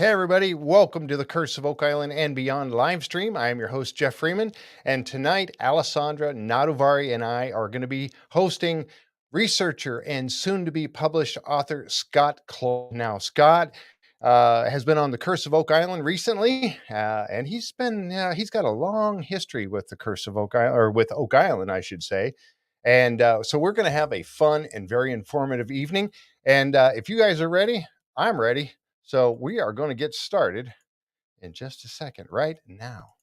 Hey, everybody, welcome to the Curse of Oak Island and Beyond live stream. I am your host, Jeff Freeman, and tonight, Alessandra Nadudvari and I are going to be hosting researcher and soon to be published author Scott Clarke. Now, Scott has been on the Curse of Oak Island recently, and he's got a long history with the Curse of Oak Island, or with Oak Island, I should say. And so we're going to have a fun and very informative evening. And if you guys are ready, I'm ready. So we are going to get started in just a second, right now.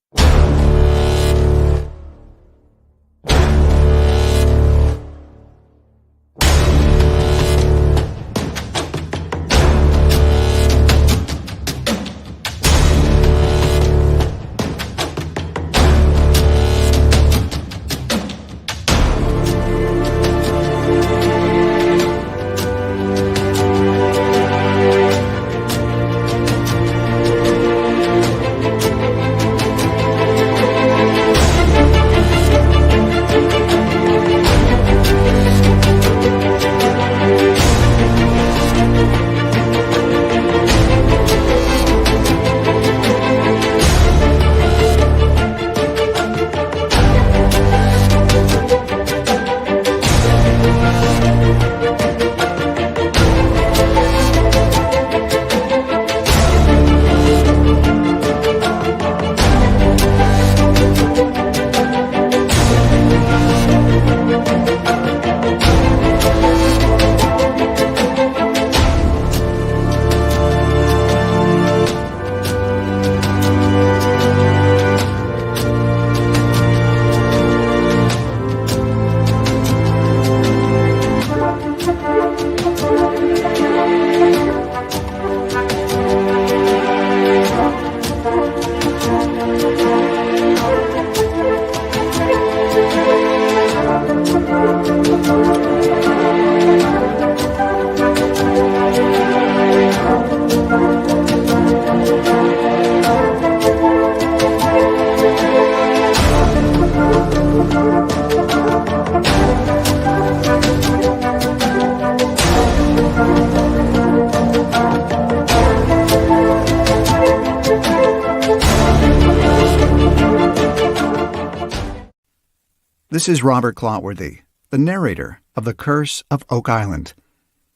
This is Robert Clotworthy, the narrator of The Curse of Oak Island,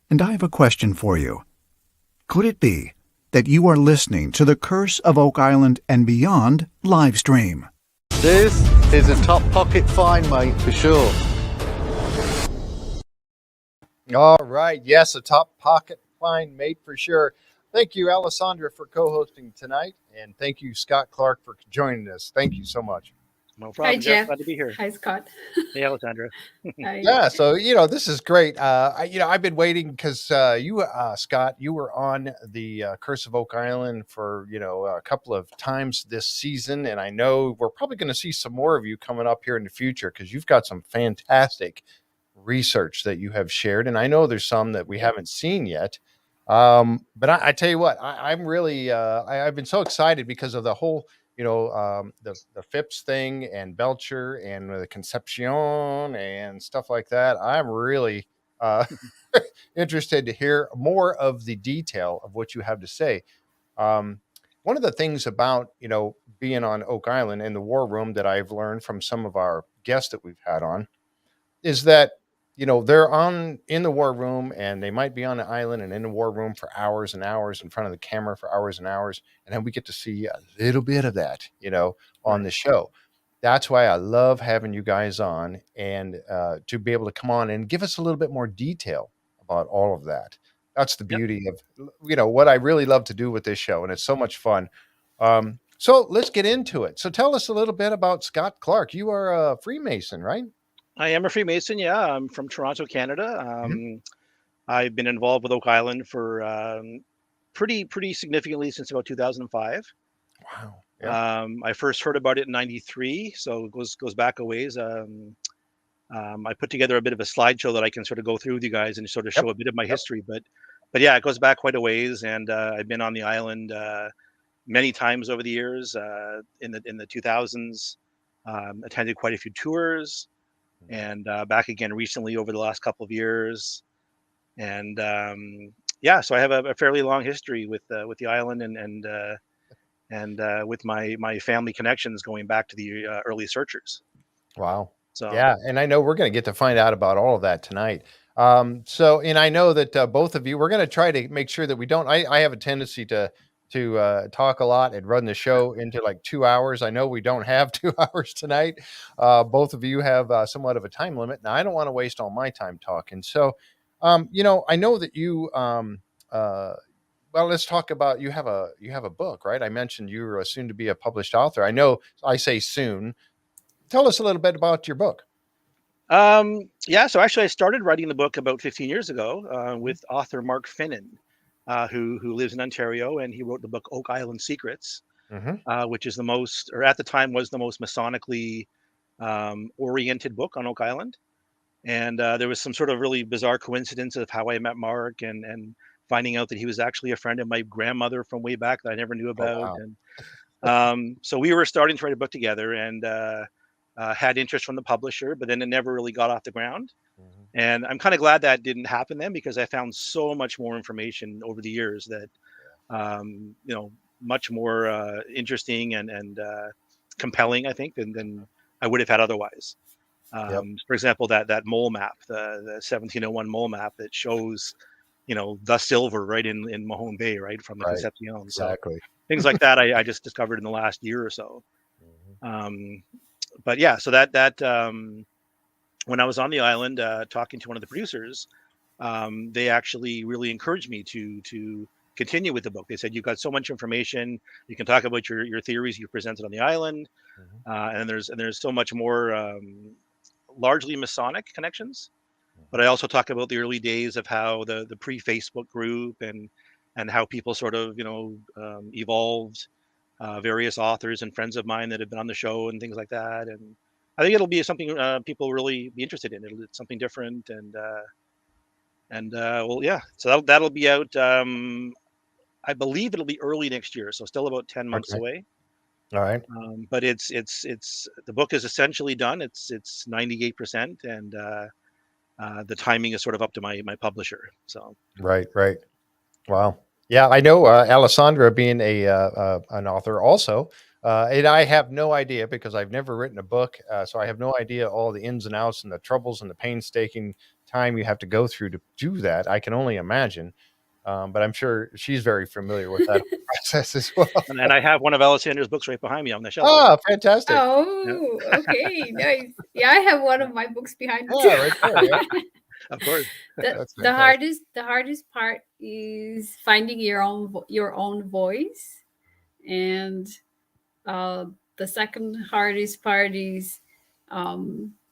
and I have a question for you. Could it be that you are listening to The Curse of Oak Island and Beyond live stream? This is a top pocket find, mate, for sure. All right. Yes, a top pocket find made for sure. Thank you, Alessandra, for co-hosting tonight. And thank you, Scott Clarke, for joining us. Thank you so much. No problem, Hi, Jeff. Glad to be here. Hi, Scott. Hey, Alessandra. Hi. Yeah, so this is great. I've been waiting because you, Scott, you were on the Curse of Oak Island for a couple of times this season, and I know we're probably going to see some more of you coming up here in the future because you've got some fantastic research that you have shared, and I know there's some that we haven't seen yet. But I tell you what, I'm really I've been so excited because of the whole the Fips thing and Belcher and the Concepcion and stuff like that. I'm really interested to hear more of the detail of what you have to say. One of the things about being on Oak Island in the war room that I've learned from some of our guests that we've had on is that they're on in the war room and they might be on the island and in the war room for hours and hours in front of the camera for hours and hours, and then we get to see a little bit of that on the show. That's why I love having you guys on and to be able to come on and give us a little bit more detail about all of that. That's the beauty of what I really love to do with this show, and it's so much fun. So let's get into it. So tell us a little bit about Scott Clarke. You are a Freemason, right? I am a Freemason, yeah. I'm from Toronto, Canada. I've been involved with Oak Island for pretty significantly since about 2005. Wow. Yeah. I first heard about it in 93, so it goes back a ways. I put together a bit of a slideshow that I can sort of go through with you guys and sort of show a bit of my history. But yeah, it goes back quite a ways, and I've been on the island many times over the years. In the 2000s, attended quite a few tours, and back again recently over the last couple of years. And yeah, so I have a fairly long history with the island and with my family connections going back to the early searchers. Wow. So Yeah, and I know we're going to get to find out about all of that tonight. And I know that both of you, we're going to try to make sure that we don't. I have a tendency to talk a lot and run the show into like 2 hours. I know we don't have 2 hours tonight. Both of you have somewhat of a time limit. Now, I don't want to waste all my time talking. So, I know that you. Well, let's talk about you have a book, right? I mentioned you were soon to be a published author. I know I say soon. Tell us a little bit about your book. yeah, so actually I started writing the book about 15 years ago with author Mark Finnan, who lives in Ontario, and he wrote the book Oak Island Secrets, Mhm. which is the most, or at the time was the most Masonically oriented book on Oak Island. And there was some sort of really bizarre coincidence of how I met Mark and finding out that he was actually a friend of my grandmother from way back that I never knew Oh, about. wow. And so we were starting to write a book together, and had interest from the publisher, but then it never really got off the ground. Mhm. And I'm kind of glad that didn't happen then, because I found so much more information over the years that, much more interesting and compelling, I think, than I would have had otherwise. Yep. For example, that mole map, the 1701 mole map that shows, the silver right in Mahone Bay, right from the Right. Concepcion. So Exactly. things like that, I just discovered in the last year or so. Mhm. But yeah, so that when I was on the island talking to one of the producers, they actually really encouraged me to continue with the book. They said, "You've got so much information. You can talk about your theories you presented on the island, Mhm. and there's so much more largely Masonic connections." But Mhm. I also talk about the early days of how the pre-Facebook group and how people sort of evolved, various authors and friends of mine that have been on the show and things like that. And I think it'll be something people really be interested in. It's something different, and well, yeah. So that'll be out. I believe it'll be early next year, so still about 10 months Okay. away. All right. But it's the book is essentially done. It's 98%, and the timing is sort of up to my publisher. So Right. Right. Wow. Yeah, I know Alessandra being an author also, and I have no idea because I've never written a book, so I have no idea all the ins and outs and the troubles and the painstaking time you have to go through to do that. I can only imagine, but I'm sure she's very familiar with that whole process as well. and I have one of Alessandra's books right behind me on the shelf there. Ah, fantastic! Yeah, Oh, okay, nice. Yeah, I have one of my books behind me Yeah, too. right there. Yeah, of course. that's The fantastic. hardest part is finding your own voice, and uh, the second hardest part is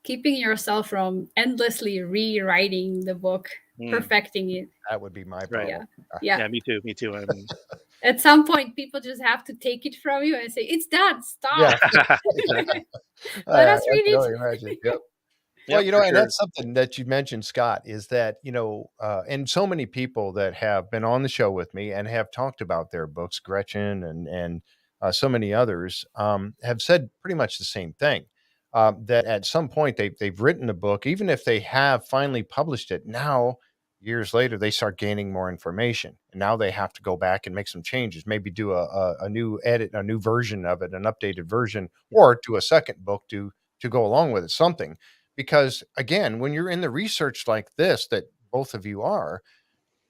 keeping yourself from endlessly rewriting the book, Mm, perfecting it. That would be my right. Yeah, problem. yeah. Yeah, me too. Me too. At some point, people just have to take it from you and say, "It's done. Yeah, Stop. yeah. Let us I read can it." only imagine. Yep. Well, Yep, for and sure. that's something that you mentioned, Scott, is that, and so many people that have been on the show with me and have talked about their books, Gretchen and so many others, have said pretty much the same thing. That at some point they've written a book, even if they have finally published it. Now, years later, they start gaining more information, and now they have to go back and make some changes, maybe do a new edit, a new version of it, an updated version, Yeah. or do a second book to go along with it, something because again, when you're in the research like this, that both of you are,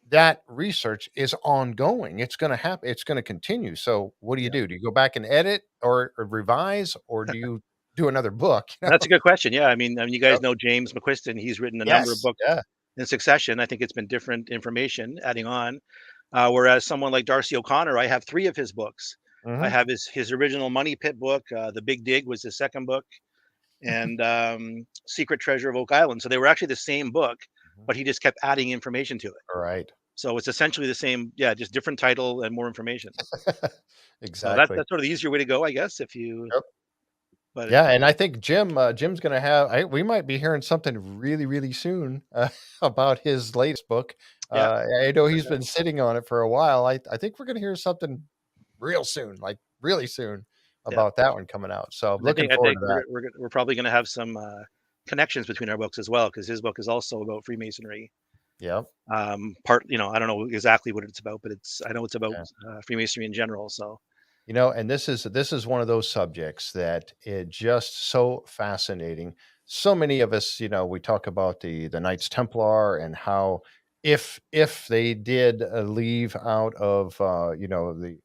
that research is ongoing. It's going to happen. It's going to continue. So what do you Yeah. do? Do you go back and edit or revise, or do you do another book? That's a good question. Yeah, I mean, you guys Yep. know James McQuiston. He's written a number of Yes. books Yeah. in succession. I think it's been different information adding on. Whereas someone like Darcy O'Connor, I have three of his books. I Hmm. have his original Money Pit book. The Big Dig was his second book, and Secret Treasure of Oak Island. So they were actually the same book, but he just kept adding information to it. All right. So it's essentially the same, yeah, just different title and more information. So Exactly. that's sort of the easier way to go, I guess. If you, Yep. but Yeah, and I think Jim's going to have. We might be hearing something really, really soon about his latest book. yeah, I know he's yeah. been sitting on it for a while. I think we're going to hear something real soon, like really soon, Yeah. about that one coming out. So And looking I forward think to that. we're probably going to have some connections between our books as well, because his book is also about Freemasonry. Yep. Part, I don't know exactly what it's about, but I know it's about Yeah. Freemasonry in general. So And this is one of those subjects that it just so fascinating. So many of us, we talk about the Knights Templar and how if they did leave out of the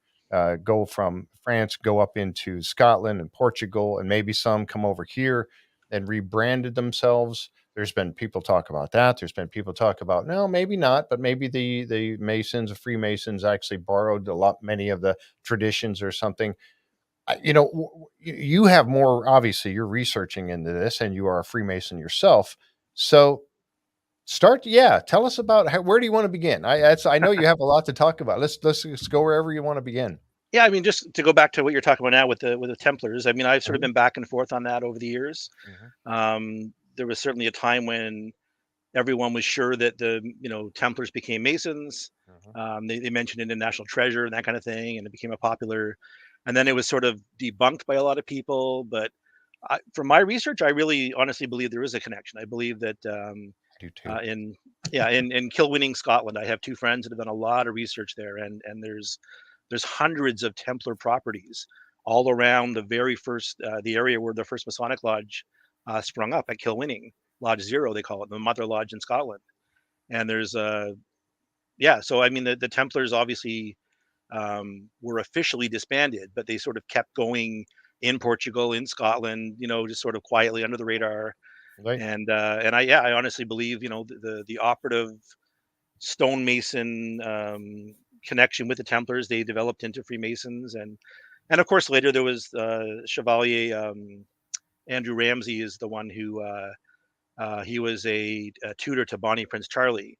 go from France, go up into Scotland and Portugal, and maybe some come over here and rebranded themselves. There's been people talk about that. There's been people talk about no, maybe not, but maybe the Masons, the Freemasons actually borrowed many of the traditions or something. You have more, obviously you're researching into this and you are a Freemason yourself. So tell us about where do you want to begin? I know you have a lot to talk about. Let's just go wherever you want to begin. yeah, I mean, just to go back to what you're talking about now with the Templars. I mean, I've sort of Mhm, been back and forth on that over the years. mhm, There was certainly a time when everyone was sure that the Templars became Masons. mhm. They mentioned it in National Treasure and that kind of thing, and it became a popular. And then it was sort of debunked by a lot of people. But from my research, I really honestly believe there is a connection. I believe that I do too. in Kilwinning, Scotland, I have two friends that have done a lot of research there, and there's hundreds of Templar properties all around the area where the first Masonic lodge sprung up at Kilwinning. Lodge Zero, they call it, the Mother Lodge in Scotland. And there's so I mean the Templars obviously were officially disbanded, but they sort of kept going in Portugal, in Scotland, just sort of quietly under the radar. Right. And I honestly believe the operative stonemason connection with the Templars, they developed into Freemasons, and of course later there was Chevalier Andrew Ramsay is the one who he was a tutor to Bonnie Prince Charlie,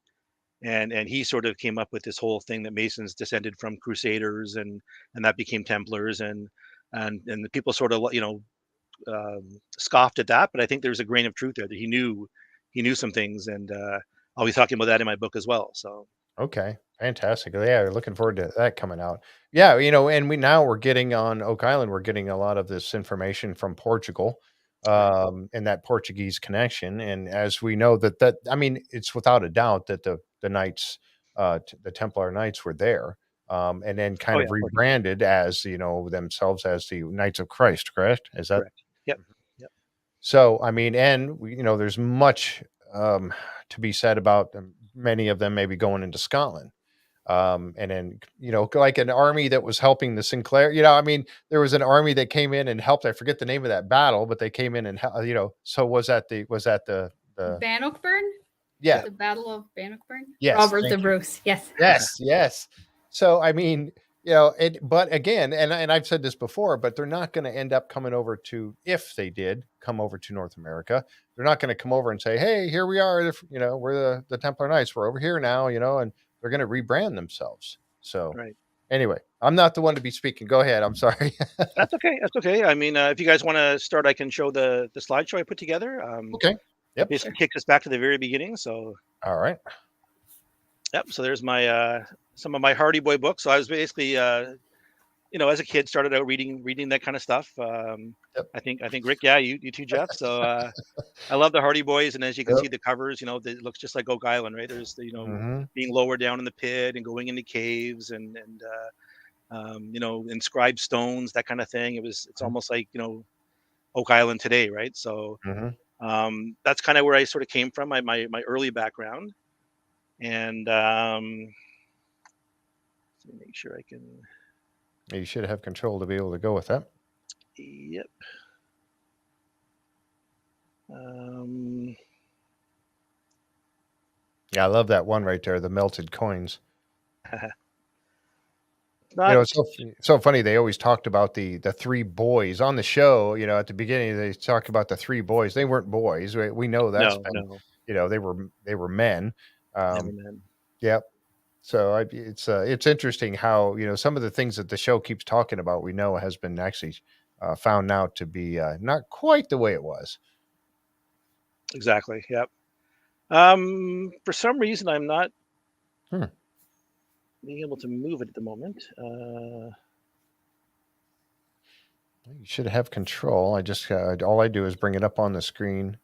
and he sort of came up with this whole thing that Masons descended from Crusaders, and that became Templars, and the people sort of scoffed at that, but I think there's a grain of truth there that he knew some things, and I'll be talking about that in my book as well. So Okay, fantastic. Yeah, looking forward to that coming out. Yeah, and we're getting on Oak Island, we're getting a lot of this information from Portugal, right, and that Portuguese connection. And as we know that I mean, it's without a doubt that the Knights, the Templar Knights were there, and then oh kind yeah, of Portugal, rebranded as themselves as the Knights of Christ. Correct? Is that? correct, yep, yep, So, I mean, and there's much to be said about them, many of them maybe going into Scotland. And then, like an army that was helping the Sinclair, I mean, there was an army that came in and helped. I forget the name of that battle, but they came in and, so was that the, Bannockburn? yeah, yep, The Battle of Bannockburn? yes, Robert the thank you. Bruce. Yes. Yes, yes. So I mean, but again, and I've said this before, but they're not going to end up coming over to if they did come over to North America, they're not going to come over and say, "Hey, here we are, we're the Templar Knights. We're over here now," and they're going to rebrand themselves. So right. anyway, I'm not the one to be speaking. Go ahead. I'm sorry. That's okay. That's okay. I mean, if you guys want to start, I can show the slideshow I put together. Okay. Yep. Basically takes us back to the very beginning. So, All right. yep. So there's my some of my Hardy Boy books. So I was basically, as a kid, started out reading that kind of stuff. Yep. I think Rick, yeah, you too, Jeff. So I love the Hardy Boys, and as you can Yep. see, the covers, it looks just like Oak Island, right? There's Hmm. being lower down in the pit and going into caves and inscribed stones, that kind of thing. It's almost like Oak Island today, right? So Hmm. that's kind of where I sort of came from, my early background. And let me make sure I can. You should have control to be able to go with that. Yep. Um, Yeah, I love that one right there, the melted coins. not It's so funny. They always talked about the three boys on the show. At the beginning, they talked about the three boys. They weren't boys. We know that's no, been, no, they were men. never Um, mind. yep. So it's interesting how some of the things that the show keeps talking about. We know has been actually found out to be not quite the way it was. Exactly. Yep. For some reason, I'm not Hmm. being able to move it at the moment. You should have control. I just all I do is bring it up on the screen.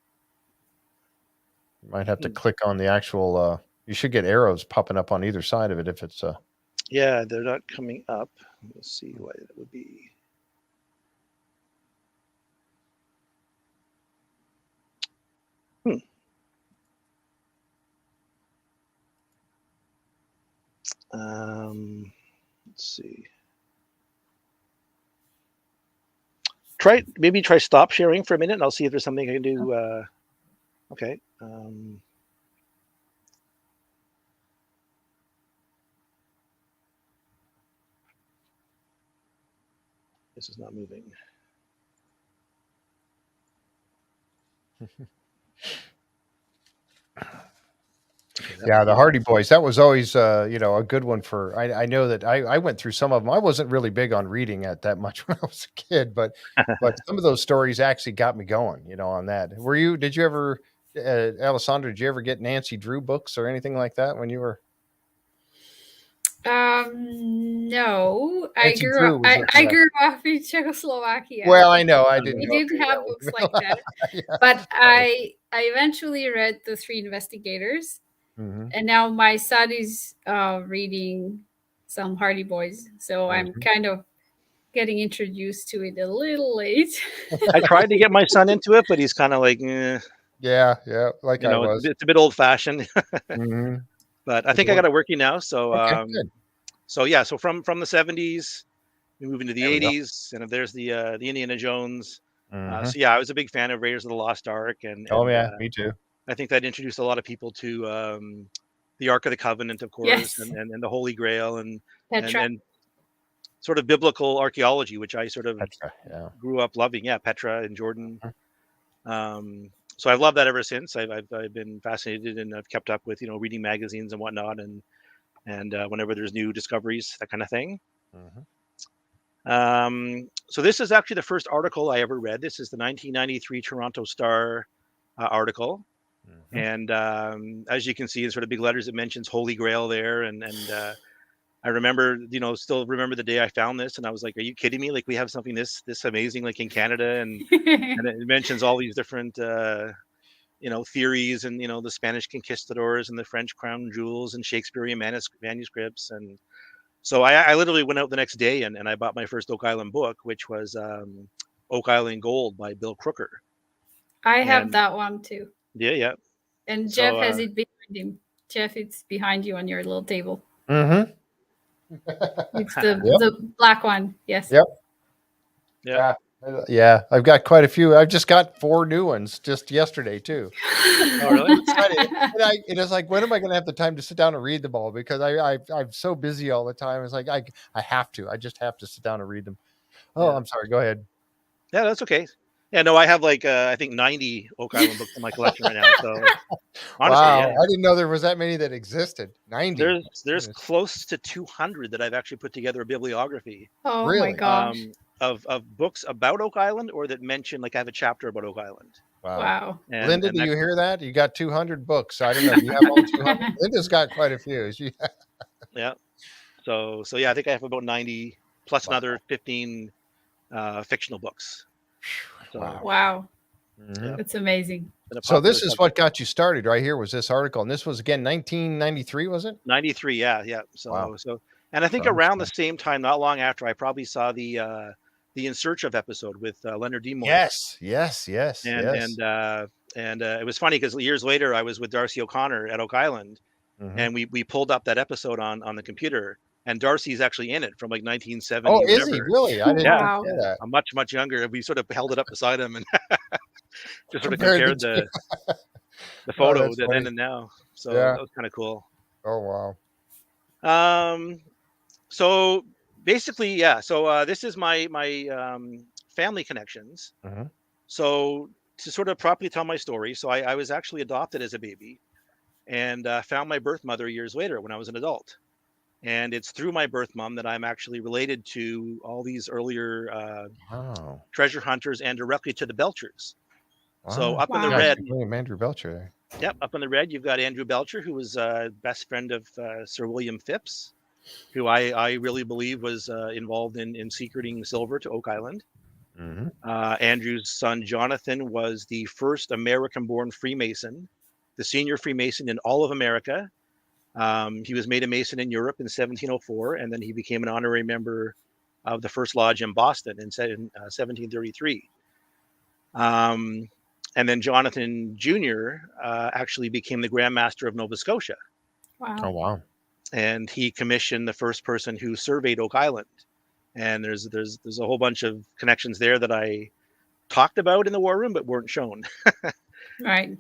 You might have to Hmm, click on the actual. You should get arrows popping up on either side of it if it's Yeah, they're not coming up. Let's see why that would be. Let's see. Maybe try stop sharing for a minute, and I'll see if there's something I can do. Okay. This is not moving. Yeah, the Hardy Boys. That was always, a good one for. I know that I went through some of them. I wasn't really big on reading at that much when I was a kid, but some of those stories actually got me going. On that. Did you ever, Alessandra? Did you ever get Nancy Drew books or anything like that when you were? No, Nancy Drew I grew up in Czechoslovakia. Well, I know. I We didn't. didn't have books like that, Yeah. but I eventually read The Three Investigators, and now my son is reading some Hardy Boys, so I'm kind of getting introduced to it a little late. I tried to get my son into it, but he's kind of like, Yeah, like I was. it's a bit old fashioned. But I think I got it working now. So, good. So from the 70s, we move into the 80s, and there's the Indiana Jones. So I was a big fan of Raiders of the Lost Ark, and me too. I think that introduced a lot of people to the Ark of the Covenant, of course, Yes. and the Holy Grail, and Petra. and sort of biblical archaeology, which I sort of Petra, grew up loving. Yeah, Petra and Jordan. So I've loved that ever since. I've been fascinated, and I've kept up with reading magazines and whatnot, and whenever there's new discoveries, that kind of thing. So this is actually the first article I ever read. This is the 1993 Toronto Star article, and as you can see in sort of big letters, it mentions Holy Grail there, and I remember, still remember the day I found this, and I was like, "Are you kidding me? Like, we have something this amazing, like in Canada," and it mentions all these different, theories, and the Spanish conquistadors and the French crown jewels and Shakespearean manuscripts, and so I literally went out the next day and I bought my first Oak Island book, which was Oak Island Gold by Bill Crooker. I have that one too. Yeah. And Jeff has it behind him. Jeff, it's behind you on your little table. It's the black one. Yes. Yep. Yeah. I've got quite a few. I've just got 4 new ones just yesterday too. Oh, really? And it's like, when am I going to have the time to sit down and read them all? Because I'm so busy all the time. It's like I have to. I just have to sit down and read them. Oh, I'm sorry. Go ahead. Yeah, that's okay. Yeah, no, I have like I think 90 Oak Island books in my collection right now. So honestly, wow, I didn't know there was that many that existed. 90. There's close to 200 that I've actually put together a bibliography. Oh really? My gosh. Of books about Oak Island, or that mention, like, I have a chapter about Oak Island. Wow. Linda, do you hear that? You got 200 books. I don't know. You have all 200. Linda's got quite a few. Yeah. So yeah, I think I have about 90 plus another 15 fictional books. So, wow. It's amazing. So this is what got you started right here, was this article. And this was, again, 1993, was it? 93, yeah. So and I think around the same time, not long after, I probably saw the In Search of episode with Leonard Nimoy. Yes. And it was funny because years later I was with Darcy O'Connor at Oak Island, and we pulled up that episode on the computer, and Darcy's actually in it from like 1970. Oh, is he really? I didn't know that. I'm much younger. We sort of held it up beside him and just sort of compared the photo then and now. So that was kind of cool. Oh wow. So basically, so this is my family connections. So to sort of properly tell my story, so I was actually adopted as a baby, and found my birth mother years later when I was an adult. And it's through my birth mom that I'm actually related to all these earlier treasure hunters, and directly to the Belchers. Wow. So up in the red, Andrew Belcher there. Yep, up in the red, you've got Andrew Belcher, who was best friend of Sir William Fips, who I really believe was involved in secreting silver to Oak Island. Andrew's son Jonathan was the first American-born Freemason, the senior Freemason in all of America. He was made a Mason in Europe in 1704, and then he became an honorary member of the First Lodge in Boston in 1733. And then Jonathan Jr. Actually became the Grand Master of Nova Scotia. Wow. Oh, wow. And he commissioned the first person who surveyed Oak Island. And there's a whole bunch of connections there that I talked about in the War Room, but weren't shown. Right.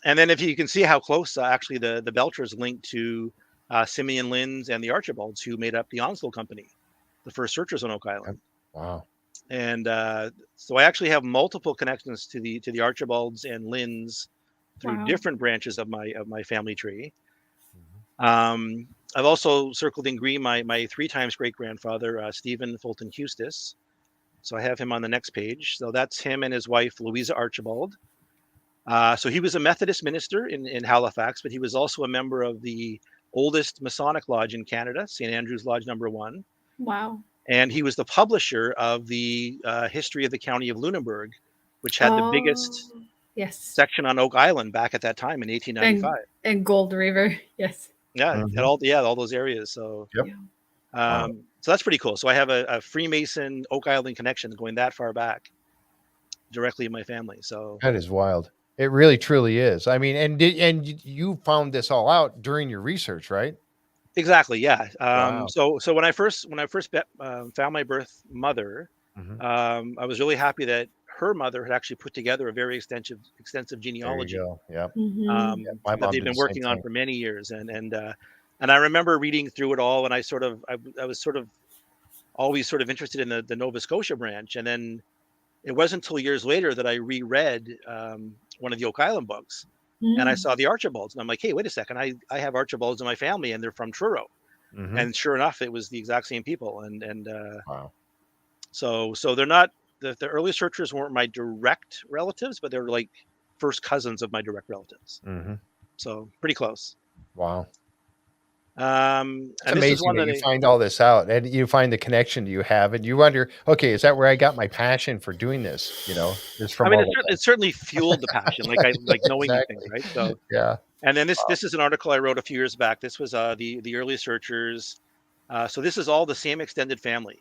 And then if you can see how close actually the Belchers linked to Simeon Linds and the Archibalds, who made up the Onslow Company, the first searchers on Oak Island. Wow. And so I actually have multiple connections to the Archibalds and Linds through different branches of my family tree. I've also circled in green my 3 times great grandfather, Stephen Fulton Custis. So I have him on the next page. So that's him and his wife, Louisa Archibald. So he was a Methodist minister in Halifax, but he was also a member of the oldest Masonic lodge in Canada, St. Andrew's Lodge number 1. Wow. And he was the publisher of the history of the county of Lunenburg, which had the biggest section on Oak Island back at that time in 1895. And Gold River, yes. Yeah, all those areas. So, so that's pretty cool. So I have a Freemason Oak Island connection going that far back, directly in my family. So that is wild. It really, truly is. I mean, and you found this all out during your research, right? Exactly. Yeah. So when I first found my birth mother, I was really happy that her mother had actually put together a very extensive genealogy. Yeah. That they've been working on for many years, and I remember reading through it all, and I was always interested in the Nova Scotia branch, and then it wasn't until years later that I reread one of the Oak Island books. And I saw the Archibalds, and I'm like, hey, wait a second, I have Archibalds in my family, and they're from Truro. And sure enough, it was the exact same people. And wow. So they're not the early searchers weren't my direct relatives, but they're like first cousins of my direct relatives. So pretty close. Wow. And it's amazing that you find all this out, and you find the connection you have, and you wonder, okay, is that where I got my passion for doing this? You know, it's from. I mean, it certainly fueled the passion, like knowing these things, right? So yeah. And then this is an article I wrote a few years back. This was the early searchers. So this is all the same extended family,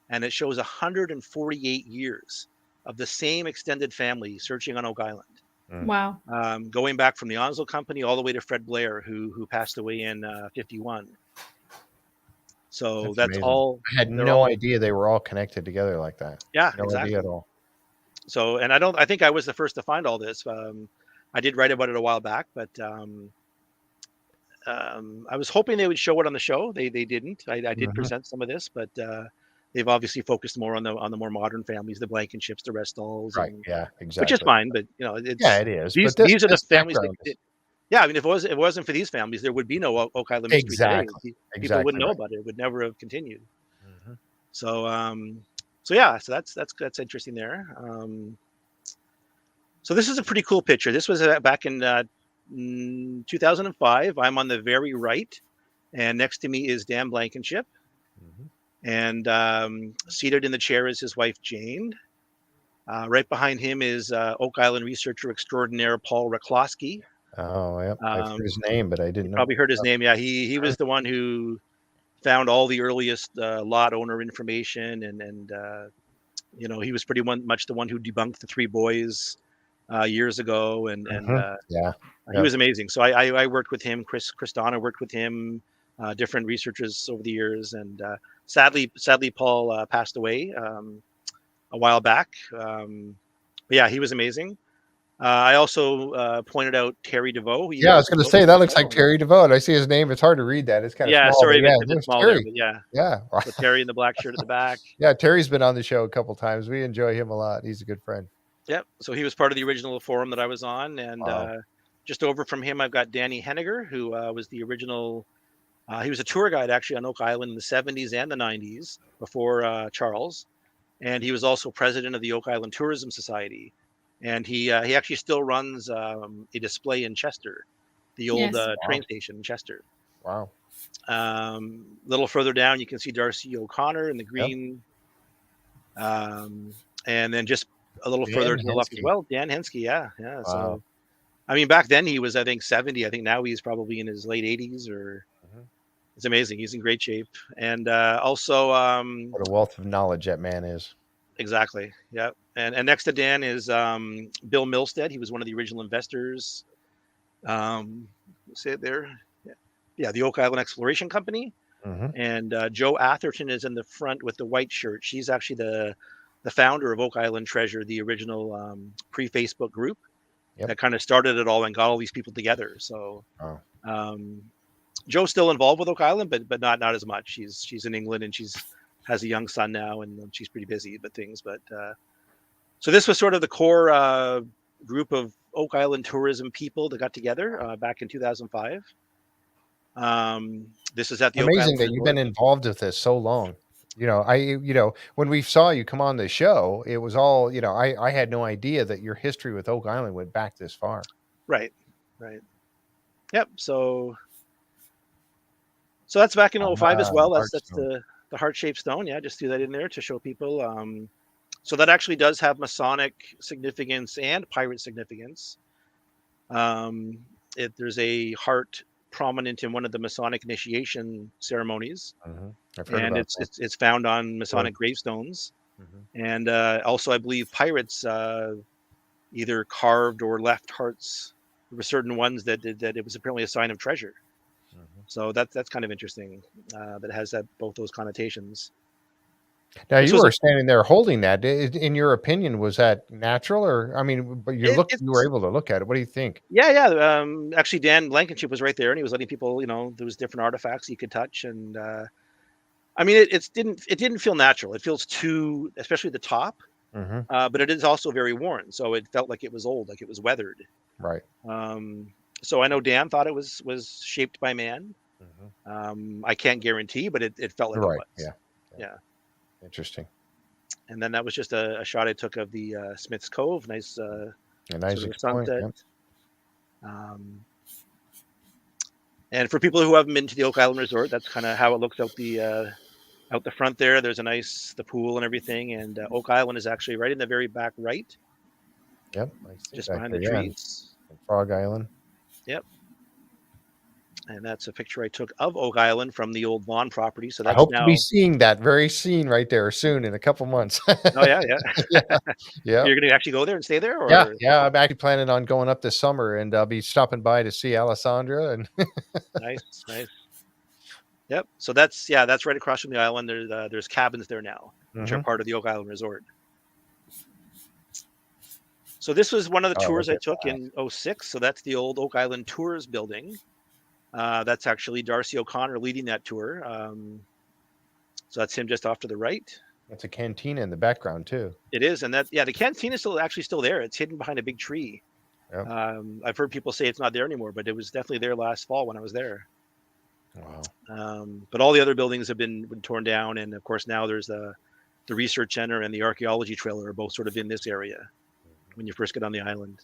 and it shows 148 years of the same extended family searching on Oak Island. Wow. Going back from the Onslow Company all the way to Fred Blair, who passed away in 51. So that's all. I had no idea they were all connected together like that. Yeah, no exactly. idea at all. So, and I think I was the first to find all this. I did write about it a while back, but I was hoping they would show it on the show. They didn't. I did present some of this, but they've obviously focused more on the more modern families, the Blankenships, the Restalls, right? Yeah, exactly. Which is fine, but you know, it is. These are the families. I mean, if it wasn't for these families, there would be no Oak Island mystery today. People wouldn't know about it. It would never have continued. So, yeah, so that's interesting there. So this is a pretty cool picture. This was back in 2005. I'm on the very right, and next to me is Dan Blankenship. And seated in the chair is his wife, Jane. Right behind him is Oak Island researcher extraordinaire Paul Raklosky. Oh, yeah. I've heard his name, but I didn't know. Probably heard his name. Yeah, he was the one who found all the earliest lot owner information, and you know, he was pretty much the one who debunked the three boys years ago, and he was amazing. So I worked with him. Chris Donna worked with him. Different researchers over the years, and sadly Paul passed away a while back. But yeah, he was amazing. I also pointed out Terry DeVoe. Yeah, I was going to say that looks like Terry DeVoe. And I see his name. It's hard to read that. It's kind of small. Sorry, it's small there, but yeah. So Terry in the black shirt at the back. Yeah, Terry's been on the show a couple times. We enjoy him a lot. He's a good friend. Yep. So he was part of the original forum that I was on, and just over from him, I've got Danny Henniger, who was the original. He was a tour guide actually on Oak Island in the 70s and the 90s before Charles, and he was also president of the Oak Island Tourism Society, and he actually still runs a display in Chester, the old train station in Chester. Wow. A little further down, you can see Darcy O'Connor in the green, and then just a little further to the left as well, Dan Henske. Yeah. Wow. So I mean, back then he was, I think, 70. I think now he's probably in his late 80s. Or it's amazing. He's in great shape. And also, What a wealth of knowledge that man is. exactly. Yeah. And next to Dan is Bill Milstead. He was one of the original investors. Say it there. Yeah, the Oak Island Exploration Company. And Joe Atherton is in the front with the white shirt. She's actually the founder of Oak Island Treasure, the original pre-Facebook group that kind of started it all and got all these people together. So Joe's still involved with Oak Island, but not as much. She's in England and has a young son now, and she's pretty busy with things. But so this was sort of the core group of Oak Island tourism people that got together back in 2005. This is at the Amazing Oak Island that you've been involved with this so long. When we saw you come on the show, it was all, I had no idea that your history with Oak Island went back this far. Right. Yep. So that's back in 05 as well. That's the heart-shaped stone. Yeah, just threw that in there to show people. So that actually does have Masonic significance and pirate significance. There's a heart prominent in one of the Masonic initiation ceremonies, and it's found on Masonic gravestones. And also, I believe pirates either carved or left hearts. There were certain ones that it was apparently a sign of treasure. So that's kind of interesting. That it has both those connotations. Now you were standing there holding that. In your opinion, was that natural, or but you were able to look at it. What do you think? Yeah. Actually, Dan Blankenship was right there, and he was letting people, there was different artifacts you could touch, and it didn't feel natural. It feels too, especially the top, but it is also very worn, so it felt like it was old, like it was weathered. Right. So I know Dan thought it was shaped by man. I can't guarantee, but it felt like it was. Yeah. Interesting. And then that was just a shot I took of the Smith's Cove. Nice a nice sort of sunset. And for people who haven't been to the Oak Island Resort, that's kind of how it looks out the front there. There's the pool and everything. And Oak Island is actually right in the very back right. Yep. Just behind the trees. Frog Island. Yep. And that's a picture I took of Oak Island from the old Vaughan property. So that's I hope to be seeing that very scene right there soon in a couple months. Oh yeah. Yeah. You're going to actually go there and stay there? Or? Yeah. I'm actually planning on going up this summer, and I'll be stopping by to see Alessandra. And Nice. Yep. So that's right across from the island. There's cabins there now, which are part of the Oak Island Resort. So this was one of the tours I took in 06. So that's the old Oak Island Tours building. That's actually Darcy O'Connor leading that tour. So that's him just off to the right. That's a cantina in the background too. It is, and the cantina is still there. It's hidden behind a big tree. Yep. I've heard people say it's not there anymore, but it was definitely there last fall when I was there. Wow. But all the other buildings have been torn down, and of course now there's the research center and the archaeology trailer are both sort of in this area when you first get on the island.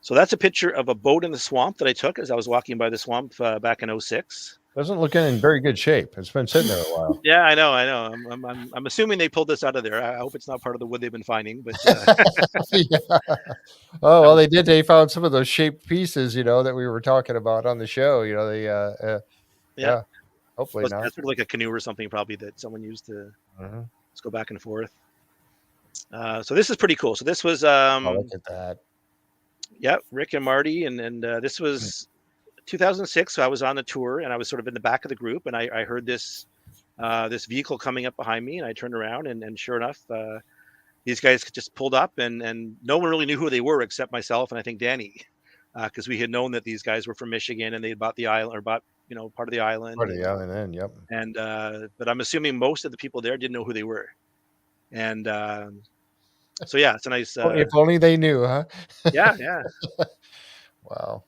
So that's a picture of a boat in the swamp that I took as I was walking by the swamp back in 06. Doesn't look in very good shape. It's been sitting there a while. Yeah, I know. I'm assuming they pulled this out of there. I hope it's not part of the wood they've been finding. But yeah. Oh well, they did. They found some of those shaped pieces, that we were talking about on the show. Yeah. Hopefully not. That's sort of like a canoe or something, probably that someone used to let's go back and forth. So this is pretty cool. So this was look at that. Yeah, Rick and Marty, and this was 2006. So I was on the tour, and I was sort of in the back of the group, and I heard this vehicle coming up behind me, and I turned around, and sure enough, these guys just pulled up, and no one really knew who they were except myself and I think Danny, because we had known that these guys were from Michigan and they had bought the island, or bought part of the island. Part of the island, then, yep. And but I'm assuming most of the people there didn't know who they were, and. So yeah, it's a nice. If only they knew, huh? Yeah. Wow.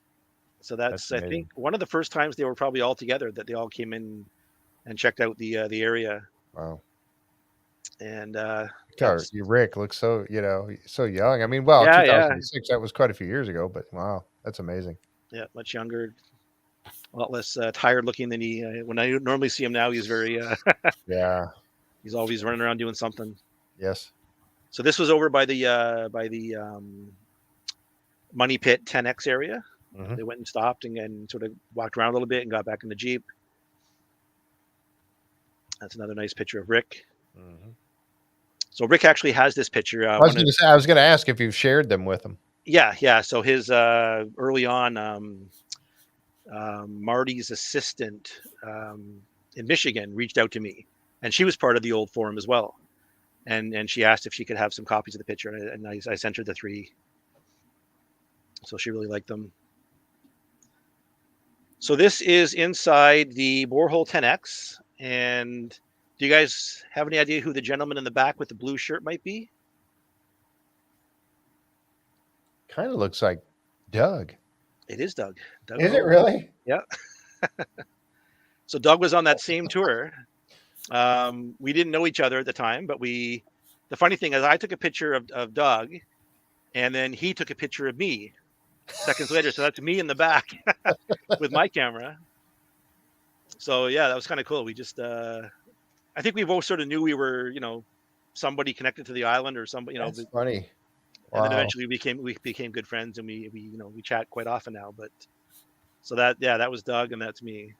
So that's I think one of the first times they were probably all together that they all came in and checked out the area. Wow. And Rick looks so so young. 2006 that was quite a few years ago, but wow, that's amazing. Yeah, much younger, a lot less tired looking than he. When I normally see him now, he's very. Yeah. He's always running around doing something. Yes. So this was over by the Money Pit 10X area. Mhm. They went and stopped and sort of walked around a little bit and got back in the Jeep. That's another nice picture of Rick. Mhm. So Rick actually has this picture. I was going to ask if you've shared them with him. Yeah. So his early on, Marty's assistant in Michigan reached out to me, and she was part of the old forum as well. And she asked if she could have some copies of the picture, and I sent her the 3. So she really liked them. So this is inside the Borehole 10X. And do you guys have any idea who the gentleman in the back with the blue shirt might be? Kind of looks like Doug. It is Doug. Is it really? Yeah. So Doug was on that same tour. We didn't know each other at the time, but the funny thing is I took a picture of Doug, and then he took a picture of me seconds later. So that's me in the back with my camera. So yeah, that was kind of cool. We just, I think we both sort of knew we were, somebody connected to the island or somebody, That's funny. And then Wow. eventually we became good friends, and we chat quite often now. But so that was Doug, and that's me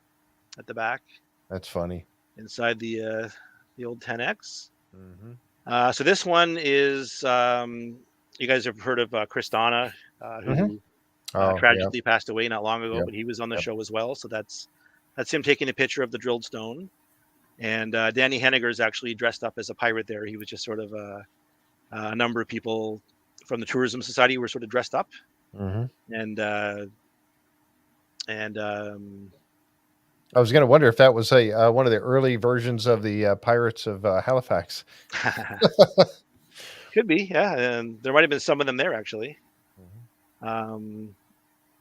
at the back. That's funny. Inside the old 10X. Mm-hmm. So this one is, you guys have heard of Kristana, who tragically passed away not long ago, but he was on the show as well. So that's him taking a picture of the drilled stone. And Danny Henniger is actually dressed up as a pirate there. He was just sort of a number of people from the Tourism Society were sort of dressed up. Mm-hmm. And I was going to wonder if that was one of the early versions of the Pirates of Halifax. Could be, yeah. And there might have been some of them there, actually. Mm-hmm.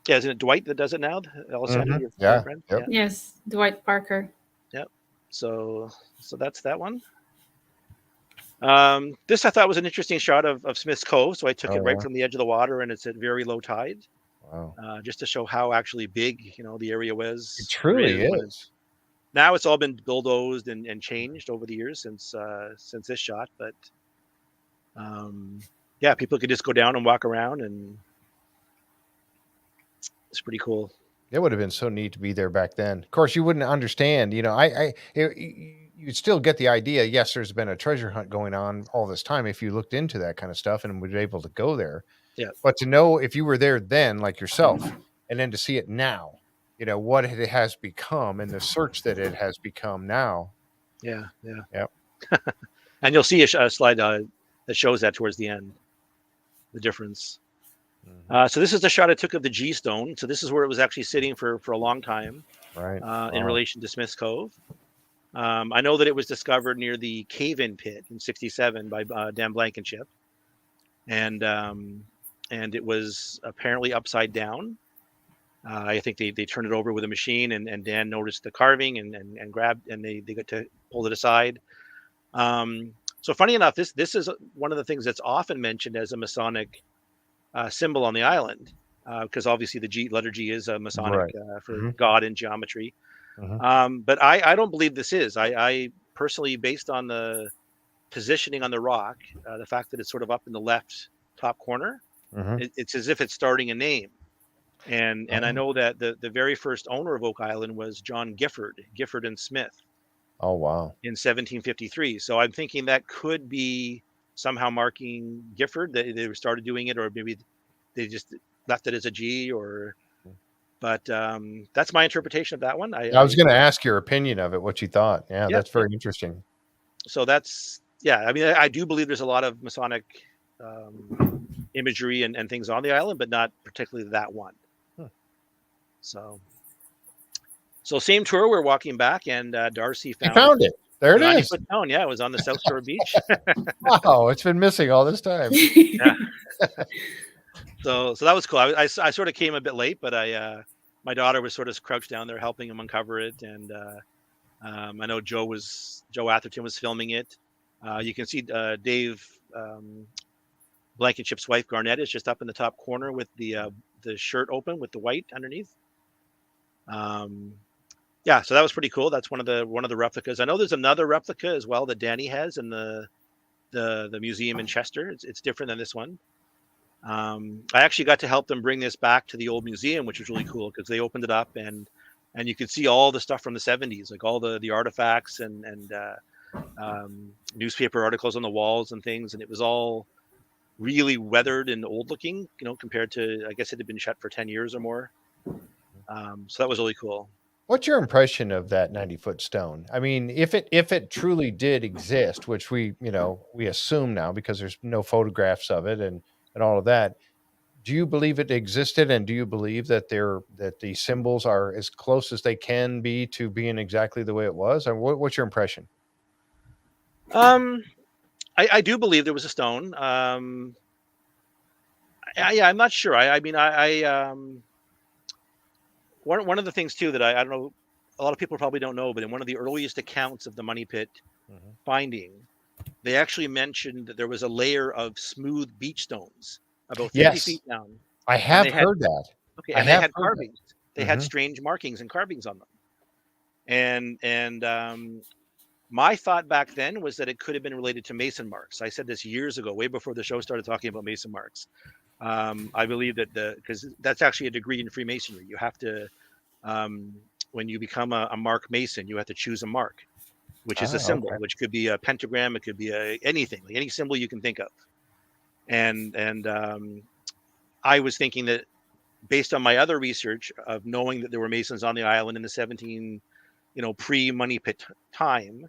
Yeah, isn't it Dwight that does it now? Alessandra, your friend? Yep. Yeah. Yes, Dwight Parker. Yep. So that's that one. This I thought was an interesting shot of Smith's Cove. So I took it right from the edge of the water, and it's at very low tide. Wow. Just to show how actually big, the area was. It truly is. Now it's all been bulldozed and changed over the years since this shot. But yeah, people could just go down and walk around, and it's pretty cool. It would have been so neat to be there back then. Of course, you wouldn't understand. You'd still get the idea. Yes, there's been a treasure hunt going on all this time. If you looked into that kind of stuff and were able to go there. Yeah. But to know if you were there then, like yourself, and then to see it now, what it has become and the search that it has become now. Yeah. Yep. And you'll see a slide that shows that towards the end, the difference. Mm-hmm. So this is the shot I took of the G Stone. So this is where it was actually sitting for a long time, right? In relation to Smith's Cove. I know that it was discovered near the cave-in pit in '67 by Dan Blankenship, and it was apparently upside down. I think they turned it over with a machine, and Dan noticed the carving and grabbed, and they got to pull it aside. So funny enough, this is one of the things that's often mentioned as a Masonic symbol on the island, because obviously the letter G is a Masonic for God in geometry. Mm-hmm. But I don't believe this is. I personally, based on the positioning on the rock, the fact that it's sort of up in the left top corner, it's as if it's starting a name. And I know that the very first owner of Oak Island was John Gifford and Smith. Oh, wow. In 1753. So I'm thinking that could be somehow marking Gifford, that they started doing it, or maybe they just left it as a G, but that's my interpretation of that one. I was going to ask your opinion of it, what you thought. Yeah, that's very interesting. So that's, I mean, I do believe there's a lot of Masonic imagery and things on the island, but not particularly that one. So same tour, we're walking back, and Darcy found it. There it is. Stone. Yeah, it was on the South Shore Beach. Wow, it's been missing all this time. Yeah. So that was cool. I sort of came a bit late, but my daughter was sort of crouched down there helping him uncover it, and I know Joe Atherton was filming it. You can see Dave Blankenship's wife Garnett is just up in the top corner with the shirt open with the white underneath. So that was pretty cool. That's one of the replicas. I know there's another replica as well that Danny has in the museum in Chester. It's different than this one. I actually got to help them bring this back to the old museum, which was really cool because they opened it up and you could see all the stuff from the 70s, like all the artifacts and newspaper articles on the walls and things, and it was all really weathered and old looking, compared to, I guess it had been shut for 10 years or more. So that was really cool. What's your impression of that 90-foot stone? I mean, if it truly did exist, which we assume now because there's no photographs of it and all of that, do you believe it existed, and do you believe that the symbols are as close as they can be to being exactly the way it was? And what's your impression? I do believe there was a stone. Yeah, I'm not sure. I mean, one of the things too that I don't know, a lot of people probably don't know, but in one of the earliest accounts of the money pit finding, they actually mentioned that there was a layer of smooth beach stones about 50 feet down. I have heard that. Okay, and they had carvings. They had strange markings and carvings on them. And my thought back then was that it could have been related to Mason marks. I said this years ago, way before the show started talking about Mason marks. I believe that because that's actually a degree in Freemasonry. You have to, when you become a mark Mason, you have to choose a mark, which is a symbol, which could be a pentagram, it could be anything, like any symbol you can think of. And I was thinking that based on my other research of knowing that there were Masons on the island in the 17, pre-money pit time,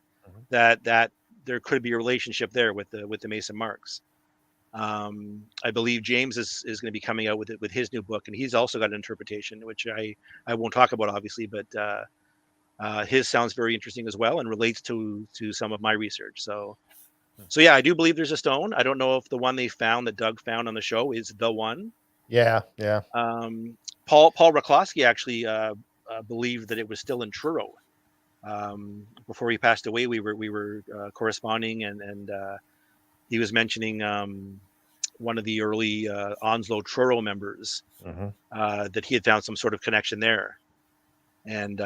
that there could be a relationship there with the Mason marks. I believe James is going to be coming out with his new book, and he's also got an interpretation, which I won't talk about obviously, but his sounds very interesting as well and relates to some of my research. So yeah, I do believe there's a stone. I don't know if the one they found that Doug found on the show is the one. Yeah. Paul Raklosky actually believed that it was still in Truro. Before he passed away, we were corresponding, and he was mentioning one of the early Onslow Truro members that he had found some sort of connection there, and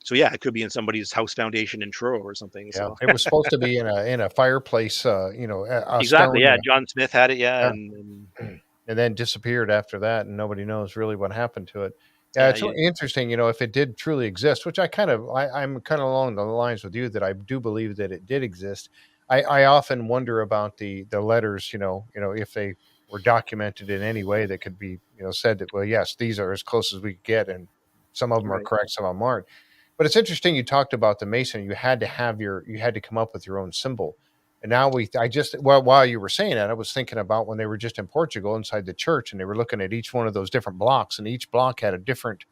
so yeah, it could be in somebody's house foundation in Truro or something. Yeah, so. it was supposed to be in a fireplace. Exactly. Stone, yeah, John Smith had it. Yeah. And then disappeared after that, and nobody knows really what happened to it. Yeah, it's really interesting, if it did truly exist, which I'm kind of along the lines with you that I do believe that it did exist. I often wonder about the letters, if they were documented in any way that could be, said that, well, yes, these are as close as we could get, and some of them are correct, some of them aren't. But it's interesting you talked about the Mason. You had to come up with your own symbol. And now while you were saying that, I was thinking about when they were just in Portugal inside the church, and they were looking at each one of those different blocks, and each block had a different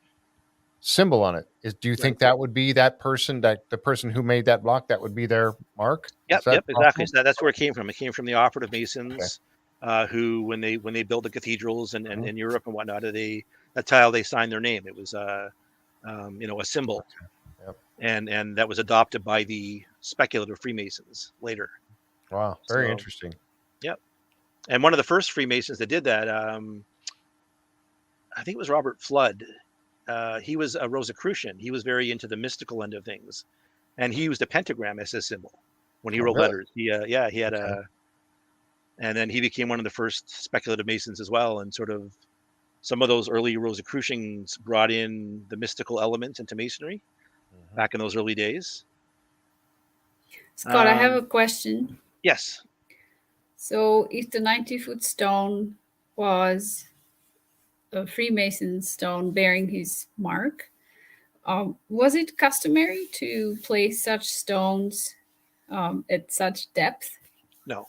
symbol on it. Do you think that would be that person, that the person who made that block, that would be their mark? Yep, exactly. So that's where it came from. It came from the operative Masons, who when they built the cathedrals and in Europe and whatnot, that's how they signed their name. It was a symbol, and that was adopted by the speculative Freemasons later. Wow, very interesting. Yep. And one of the first Freemasons that did that, I think it was Robert Flood. He was a Rosicrucian. He was very into the mystical end of things, and he used a pentagram as his symbol when he wrote letters. He had and then he became one of the first speculative Masons as well. And sort of some of those early Rosicrucians brought in the mystical elements into Masonry back in those early days. Scott, I have a question. Yes. So if the 90-foot stone was a Freemason stone bearing his mark, was it customary to place such stones at such depth? No.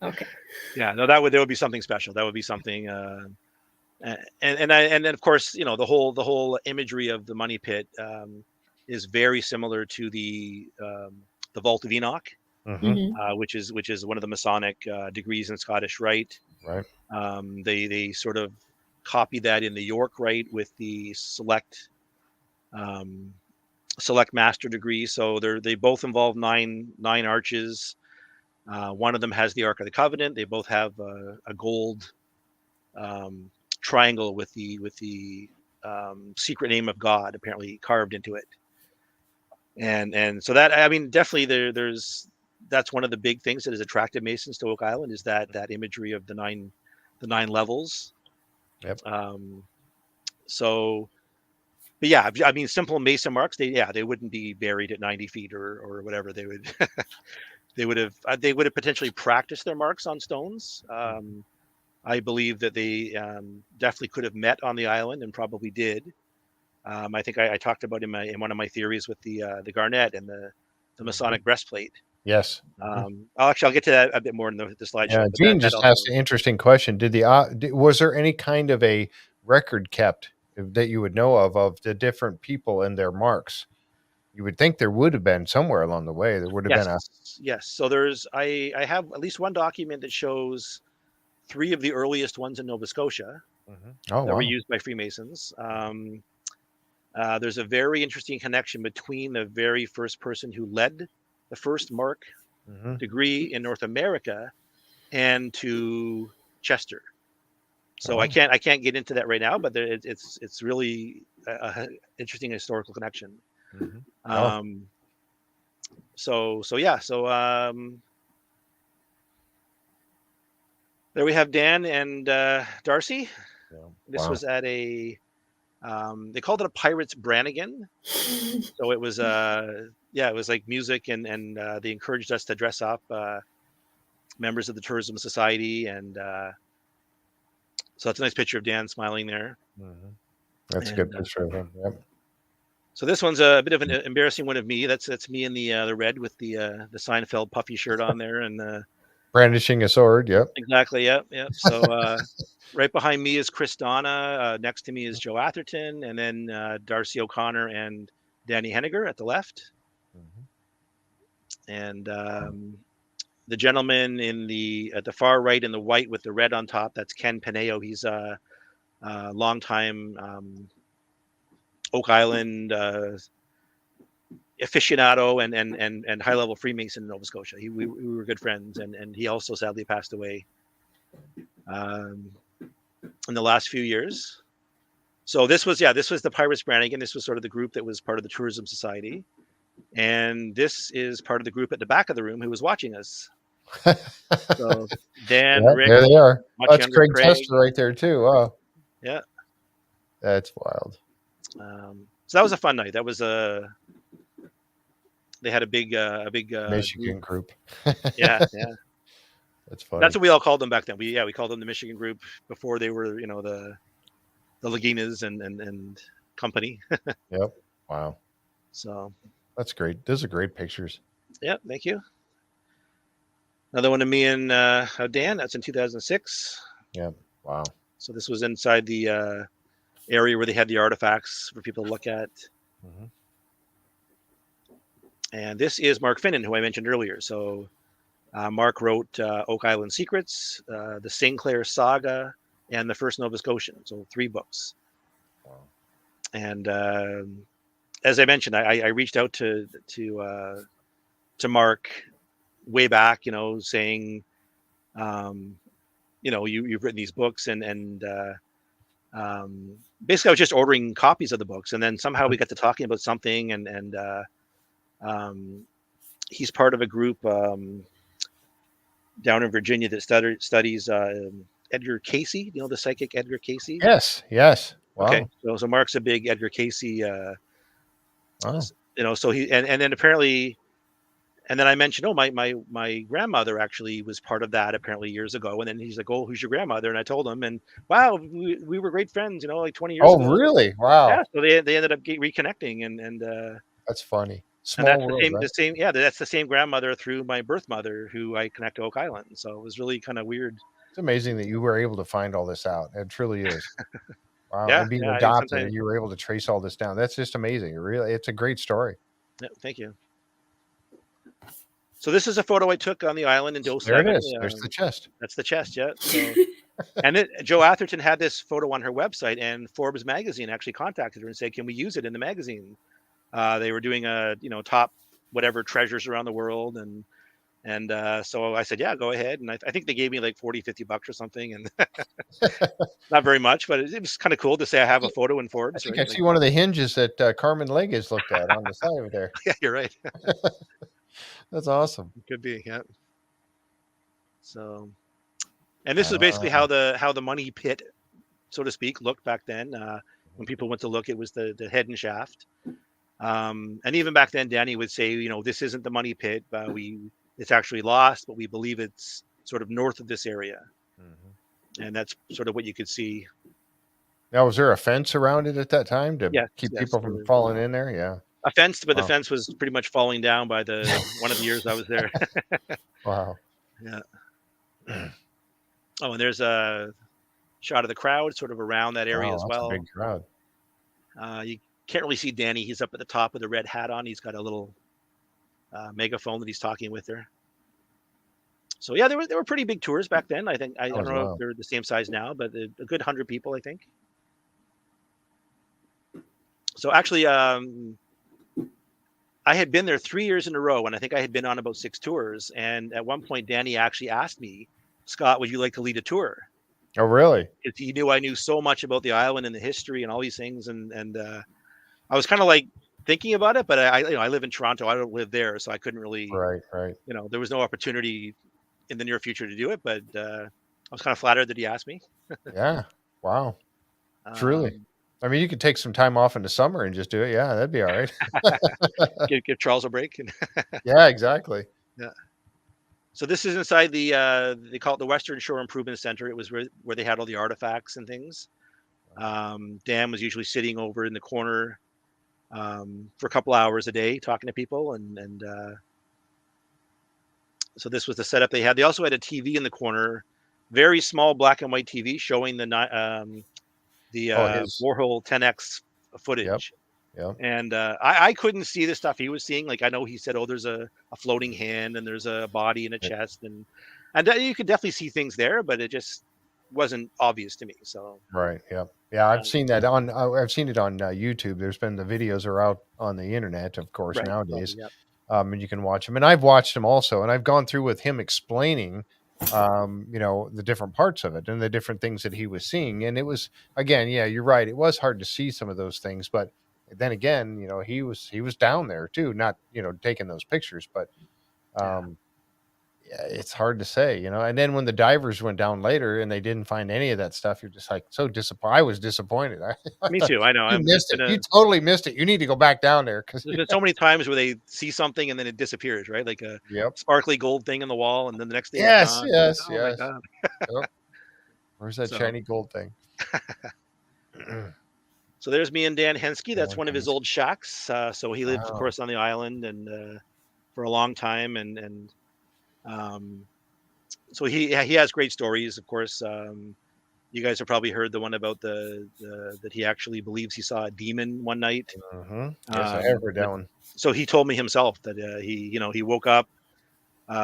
Okay. Yeah, no, there would be something special. That would be something, and then of course, the whole imagery of the money pit is very similar to the Vault of Enoch. Which is one of the Masonic degrees in Scottish Rite. Right. They sort of copy that in the York Rite with the select master degree. So they both involve nine arches. One of them has the Ark of the Covenant. They both have a gold triangle with the secret name of God apparently carved into it. And so that, I mean, definitely that's one of the big things that has attracted Masons to Oak Island, is that imagery of the 9 levels. Yep. So, but yeah, I mean, simple Mason marks. They wouldn't be buried at 90 feet or whatever. They would they would have potentially practiced their marks on stones. I believe that they definitely could have met on the island and probably did. I think I talked about in one of my theories with the Garnett and the Masonic breastplate. Yes. I'll get to that a bit more in the slideshow. Yeah, but Gene that just also, asked an interesting question. Was there any kind of a record kept that you would know of the different people and their marks? You would think there would have been somewhere along the way. There would have been a yes. So I have at least one document that shows 3 of the earliest ones in Nova Scotia oh that were wow. used by Freemasons. There's a very interesting connection between the very first person who led the first mark degree in North America and to Chester. So I can't get into that right now, but it's really a interesting historical connection. So there we have Dan and Darcy. This was at a they called it a Pirates Brannigan. So it was it was like music and they encouraged us to dress up, members of the Tourism Society, and so that's a nice picture of Dan smiling there. That's a good picture of him. Yep. So this one's a bit of an embarrassing one of me. That's me in the red with the Seinfeld puffy shirt on there and brandishing a sword. Yep. Exactly. Yep. So right behind me is Chris Donna. Next to me is Joe Atherton, and then Darcy O'Connor and Danny Henniger at the left. And the gentleman at the far right in the white with the red on top, that's Ken Pineo. He's a longtime Oak Island aficionado and high level Freemason in Nova Scotia. We were good friends, and he also sadly passed away in the last few years. So this was the Pirates Brannigan. This was sort of the group that was part of the Tourism Society, and this is part of the group at the back of the room who was watching us. So Dan, Rick, there they are. That's Craig Craig Tester right there too. Wow. Yeah, that's wild. So that was a fun night. That was they had a big Michigan group. yeah. That's funny. That's what we all called them back then. We called them the Michigan group before they were, the Laginas and company. Yep. Wow. So that's great. Those are great pictures. Yeah, thank you. Another one of me and Dan. That's in 2006. Yeah. Wow. So this was inside the area where they had the artifacts for people to look at. And this is Mark Finnan, who I mentioned earlier. So Mark wrote Oak Island Secrets, the Sinclair Saga, and the First Nova Scotian. So 3 books. Wow. And as I mentioned, I reached out to Mark way back, saying, you've written these books, and basically I was just ordering copies of the books, and then somehow we got to talking about something, and he's part of a group down in Virginia that studies Edgar Casey, the psychic Edgar Casey. Yes. Wow. Okay, so Mark's a big Edgar Casey. So he and then apparently, and then I mentioned, my grandmother actually was part of that apparently years ago, and then he's like, oh, who's your grandmother? And I told him, and wow, we were great friends, like 20 years ago. Oh, really? Wow. Yeah. So they ended up reconnecting, and that's funny. Small and that's world, the same. Yeah, that's the same grandmother through my birth mother, who I connect to Oak Island. So it was really kind of weird. It's amazing that you were able to find all this out. It truly is. Wow. Yeah, and being adopted, and you were able to trace all this down. That's just amazing. It's a great story. Yeah, thank you. So this is a photo I took on the island in Dose. There it is. There's the chest. That's the chest. Yeah. So, and Joe Atherton had this photo on her website, and Forbes magazine actually contacted her and said, "Can we use it in the magazine?" They were doing a top whatever treasures around the world, and so I said, yeah, go ahead. And I think they gave me like $40-$50 or something, and not very much, but it was kind of cool to say I have a photo in Forbes. I think I see one of the hinges that Carmen Leg has looked at on the side over there. Yeah, you're right. That's awesome. Could be, yeah. So, And this is basically how the money pit, so to speak, looked back then. When people went to look, it was the head and shaft. And even back then, Danny would say, this isn't the money pit. It's actually lost, but we believe it's sort of north of this area. And that's sort of what you could see. Now, was there a fence around it at that time to keep people from falling in there? Yeah. A fence, but the fence was pretty much falling down by one of the years I was there. Wow. Yeah. Oh, and there's a shot of the crowd sort of around that area as well. A big crowd. You can't really see Danny. He's up at the top with a red hat on. He's got a little megaphone that he's talking with there. So yeah, there were pretty big tours back then. I think I don't know if they're the same size now, but a good 100 people, I think. So actually, I had been there 3 years in a row, and I think I had been on about 6 tours. And at one point, Danny actually asked me, "Scott, would you like to lead a tour?" Oh, really? Because he knew I knew so much about the island and the history and all these things, and I was kind of like thinking about it, but I live in Toronto. I don't live there, so I couldn't really. Right. There was no opportunity in the near future to do it, but I was kind of flattered that he asked me. Yeah. Wow. Truly. I mean, you could take some time off in the summer and just do it. Yeah, that'd be all right. give Charles a break. Yeah, exactly. Yeah. So this is inside the they call it the Western Shore Improvement Center. It was where they had all the artifacts and things. Dan was usually sitting over in the corner for a couple hours a day talking to people, and so this was the setup they had. They also had a TV in the corner, very small black and white TV showing the Borehole 10X footage. Yep. And I couldn't see the stuff he was seeing. Like, I know he said, there's a floating hand and there's a body and a chest, and you could definitely see things there, but it just wasn't obvious to me. So right. Yeah. I've seen that I've seen it on YouTube. There's been the videos are out on the internet, of course, nowadays. Yep. And you can watch them, and I've watched them also, and I've gone through with him explaining the different parts of it and the different things that he was seeing. And it was, again, yeah, you're right, it was hard to see some of those things, but then again, he was down there too, not taking those pictures, but yeah, it's hard to say, and then when the divers went down later and they didn't find any of that stuff, you're just like so disappointed. I was disappointed. Me too. I know. You missed it. You totally missed it. You need to go back down there, because there's been so many times where they see something and then it disappears, right? Like a sparkly gold thing in the wall, and then the next day yes. Yep. Where's that shiny gold thing? So there's me and Dan Henske. That's one of his old shacks. So he lived, of course, on the island and for a long time, and so he has great stories, of course. You guys have probably heard the one about that he actually believes he saw a demon one night. Yes, I have heard that one. So he told me himself that he woke up,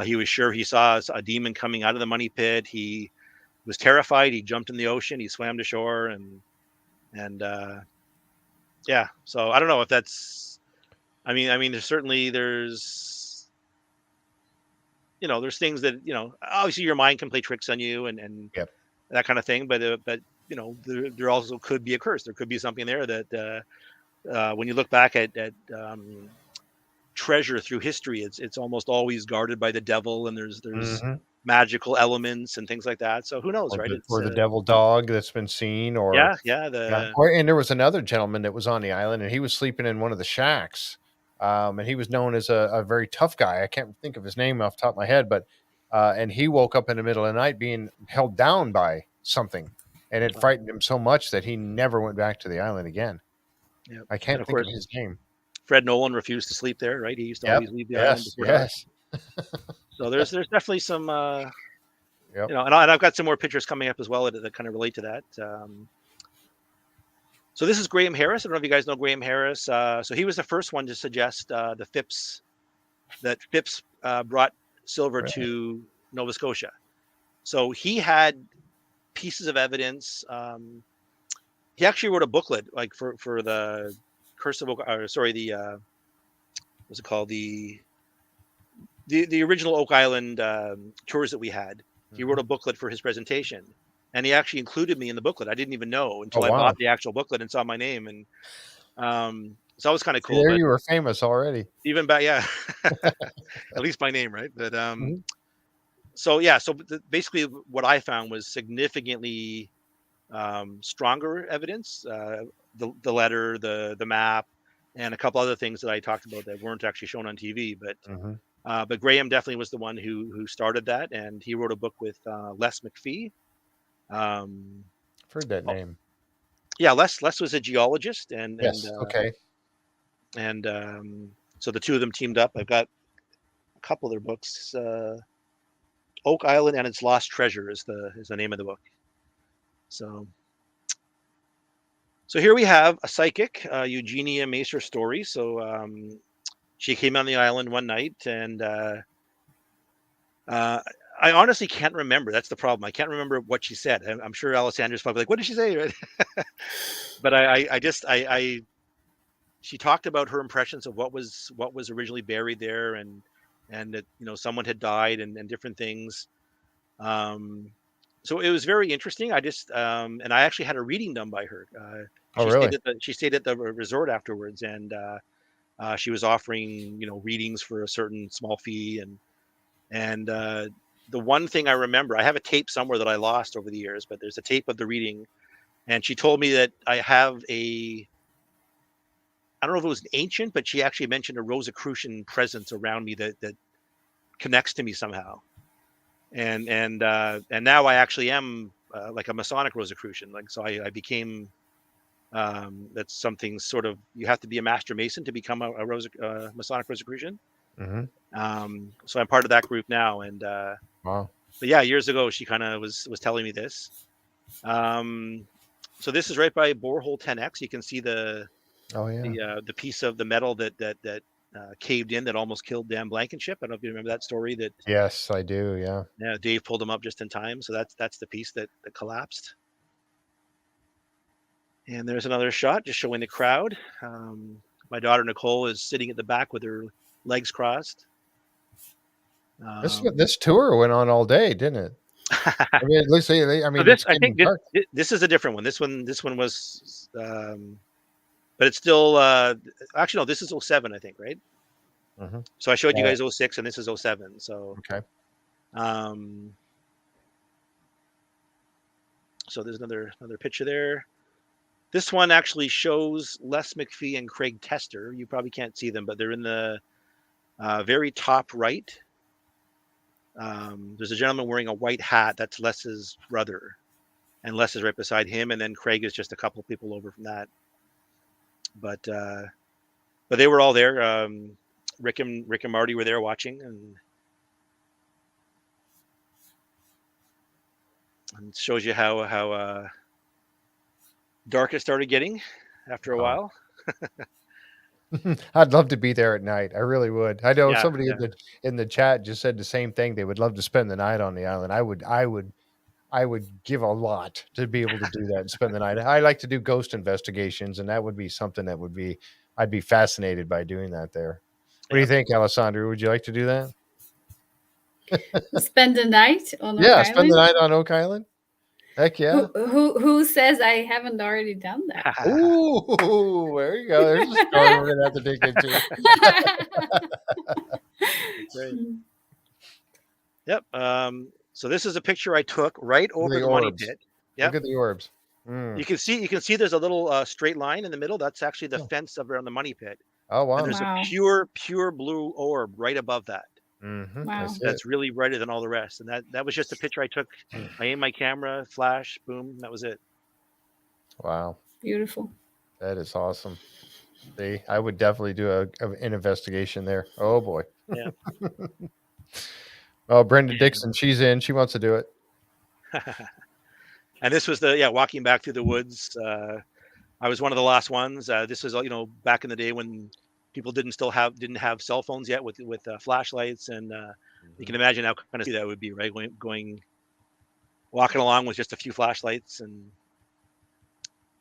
he was sure he saw a demon coming out of the money pit. He was terrified. He jumped in the ocean. He swam to shore, and yeah. So I don't know if that's. I mean, there's there's things that obviously your mind can play tricks on you and that kind of thing, but there also could be a curse. There could be something there that when you look back at treasure through history, it's almost always guarded by the devil, and there's magical elements and things like that. So who knows, right? Or the devil dog that's been seen, or and there was another gentleman that was on the island, and he was sleeping in one of the shacks. And he was known as a very tough guy. I can't think of his name off the top of my head, but and he woke up in the middle of the night being held down by something, and it frightened him so much that he never went back to the island again. Yep. I can't think of his name. Fred Nolan refused to sleep there, right? He used to always leave the island before dark. So there's definitely some, and I've got some more pictures coming up as well that kind of relate to that. So this is Graham Harris. I don't know if you guys know Graham Harris. So he was the first one to suggest the Fips, that Fips brought silver to Nova Scotia. So he had pieces of evidence. He actually wrote a booklet, like for the Curse of Oak, what's it called? The original Oak Island tours that we had. He wrote a booklet for his presentation. And he actually included me in the booklet. I didn't even know until I bought the actual booklet and saw my name. And so that was kind of cool. There you were famous already. Even back, yeah. At least my name, right? But So basically what I found was significantly stronger evidence, the letter, the map, and a couple other things that I talked about that weren't actually shown on TV. But Graham definitely was the one who started that, and he wrote a book with Les Mcphee. I've heard that name. Yeah, Les was a geologist, and Yes. Okay. and so the two of them teamed up. I've got a couple of their books. Oak Island and Its Lost Treasure is the name of the book. So here we have a psychic, Eugenia Maestro story. So she came on the island one night, and I honestly can't remember. That's the problem. I can't remember what she said. I'm sure Alessandra's probably like, "What did she say?" Right? But she talked about her impressions of what was originally buried there, and that someone had died, and different things. So it was very interesting. And I actually had a reading done by her. Really? She stayed at the resort afterwards, and she was offering readings for a certain small fee, and the one thing I remember, I have a tape somewhere that I lost over the years, but there's a tape of the reading, and she told me that I have I don't know if it was an ancient, but she actually mentioned a Rosicrucian presence around me that connects to me somehow. And now I actually am like a Masonic Rosicrucian. Like, so I became, that's something sort of, you have to be a Master Mason to become a Masonic Rosicrucian. So I'm part of that group now. And wow. But yeah, years ago she kind of was telling me this. So this is right by Borehole 10X. You can see the piece of the metal that caved in that almost killed Dan Blankenship. I don't know if you remember that story. Yes, I do. Yeah, Dave pulled him up just in time. So that's the piece that collapsed. And there's another shot just showing the crowd. My daughter Nicole is sitting at the back with her legs crossed. This tour went on all day, didn't it? I mean, at least I think this is a different one. This one was, but it's still actually no. This is 07, I think, right? So I showed you guys 06, and this is 07. So okay. So there's another picture there. This one actually shows Les Mcphee and Craig Tester. You probably can't see them, but they're in the very top right. There's a gentleman wearing a white hat. That's Les's brother, and Les is right beside him, and then Craig is just a couple of people over from that. But they were all there. Rick and Marty were there watching, and it shows you how dark it started getting after a while. I'd love to be there at night. I really would. I know somebody in the chat just said the same thing. They would love to spend the night on the island. I would give a lot to be able to do that and spend the night. I like to do ghost investigations, and that would be something that I'd be fascinated by doing that there. What do you think, Alessandra? Would you like to do that? Spend the night on Oak Island? Spend the night on Oak Island. Heck yeah. Who says I haven't already done that? Ooh, there you go. There's a story we're gonna have to dig into. Great. Yep. So this is a picture I took right over the money pit. Yep. Look at the orbs. You can see there's a little straight line in the middle. That's actually the fence around the money pit. Oh wow. And there's a pure blue orb right above that. Wow. That's really brighter than all the rest. And that was just a picture I took. I aimed my camera, flash, boom, that was it. Wow. Beautiful. That is awesome. See, I would definitely do an investigation there. Oh boy. Yeah. Oh, Brenda Dixon, she's in. She wants to do it. And this was walking back through the woods. I was one of the last ones. This was back in the day when people didn't have cell phones yet with flashlights, and you can imagine how kind of that would be, right? Walking along with just a few flashlights, and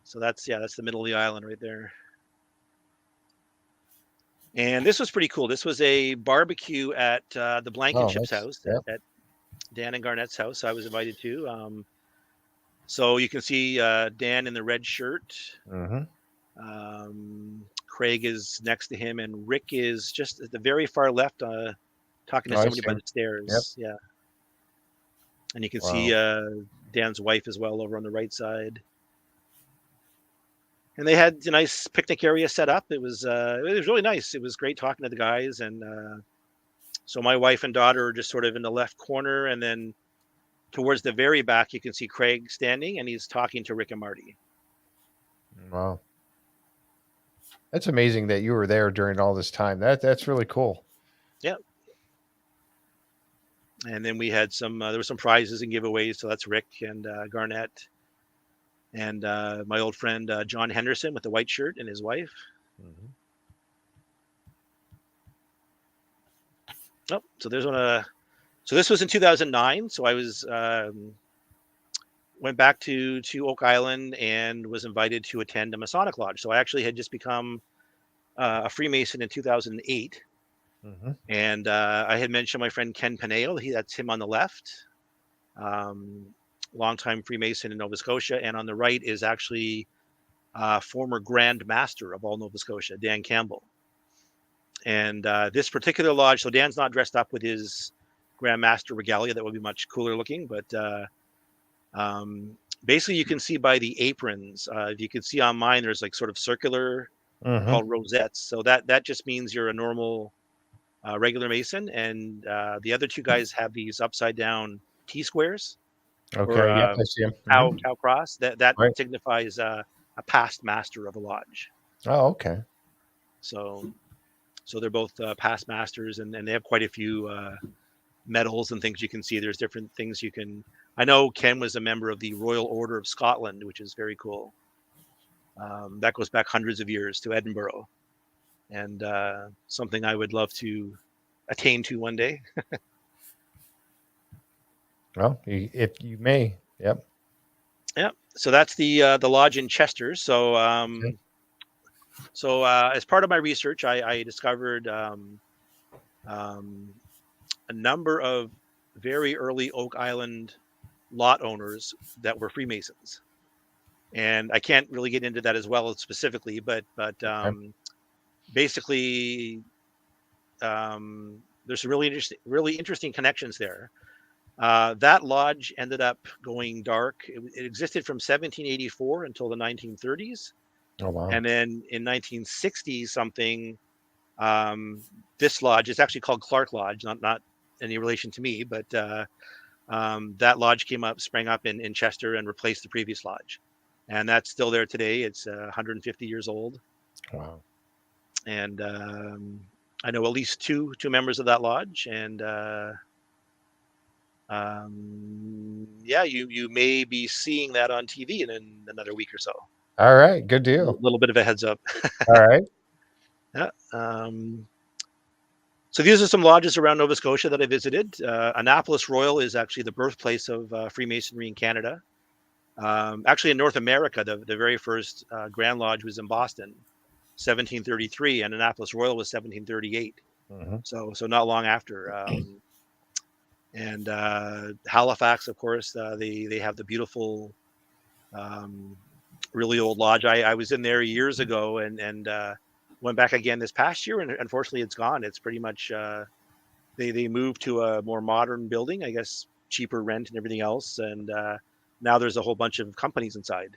so that's the middle of the island right there. And this was pretty cool. This was a barbecue at the Blankenship's house, at Dan and Garnett's house. I was invited to. So you can see Dan in the red shirt. Craig is next to him, and Rick is just at the very far left, talking to somebody by the stairs. Yep. And you can Wow. see Dan's wife as well over on the right side. And they had a nice picnic area set up. It was really nice. It was great talking to the guys. And so my wife and daughter are just sort of in the left corner, and then towards the very back, you can see Craig standing, and he's talking to Rick and Marty. Wow. That's amazing that you were there during all this time. That's really cool. Yeah. And then we had there were some prizes and giveaways. So that's Rick and Garnett and my old friend John Henderson with the white shirt and his wife. Mm-hmm. Oh, so there's one. So this was in 2009. So I was went back to Oak Island and was invited to attend a Masonic lodge. So I actually had just become a Freemason in 2008. Mm-hmm. And I had mentioned my friend Ken Pineo. That's him on the left. Longtime Freemason in Nova Scotia. And on the right is actually former Grand Master of all Nova Scotia, Dan Campbell. And this particular lodge, so Dan's not dressed up with his Grand Master regalia. That would be much cooler looking. But basically, you can see by the aprons. If you can see on mine, there's like sort of circular called rosettes. So that just means you're a normal regular Mason. And the other two guys have these upside down T-squares. Okay. Or, Yep, I see him. cow cross. That Right. signifies a past master of a lodge. Oh, okay. So they're both past masters, and they have quite a few medals and things you can see. There's different things you can. I know Ken was a member of the Royal Order of Scotland, which is very cool. That goes back hundreds of years to Edinburgh, and something I would love to attain to one day. Well, if you may, yep. Yeah. So that's the lodge in Chester. So Okay. So as part of my research, I discovered a number of very early Oak Island lot owners that were Freemasons. And I can't really get into that as well specifically, but basically there's some really interesting connections there. That lodge ended up going dark. It existed from 1784 until the 1930s. Oh, wow. And then in 1960 something, this lodge is actually called Clarke Lodge, not any relation to me, but that lodge sprang up in Chester and replaced the previous lodge. And that's still there today. It's 150 years old. Wow. And I know at least two members of that lodge. And you may be seeing that on TV in another week or so. All right. Good A deal. little bit of a heads up. All right. Yeah. So these are some lodges around Nova Scotia that I visited. Annapolis Royal is actually the birthplace of Freemasonry in Canada. Actually, in North America, the very first Grand Lodge was in Boston, 1733, and Annapolis Royal was 1738. Mm-hmm. So not long after. And Halifax, of course, they have the beautiful, really old lodge. I was in there years ago and went back again this past year, and unfortunately it's gone. It's pretty much they moved to a more modern building, I guess, cheaper rent and everything else, and now there's a whole bunch of companies inside.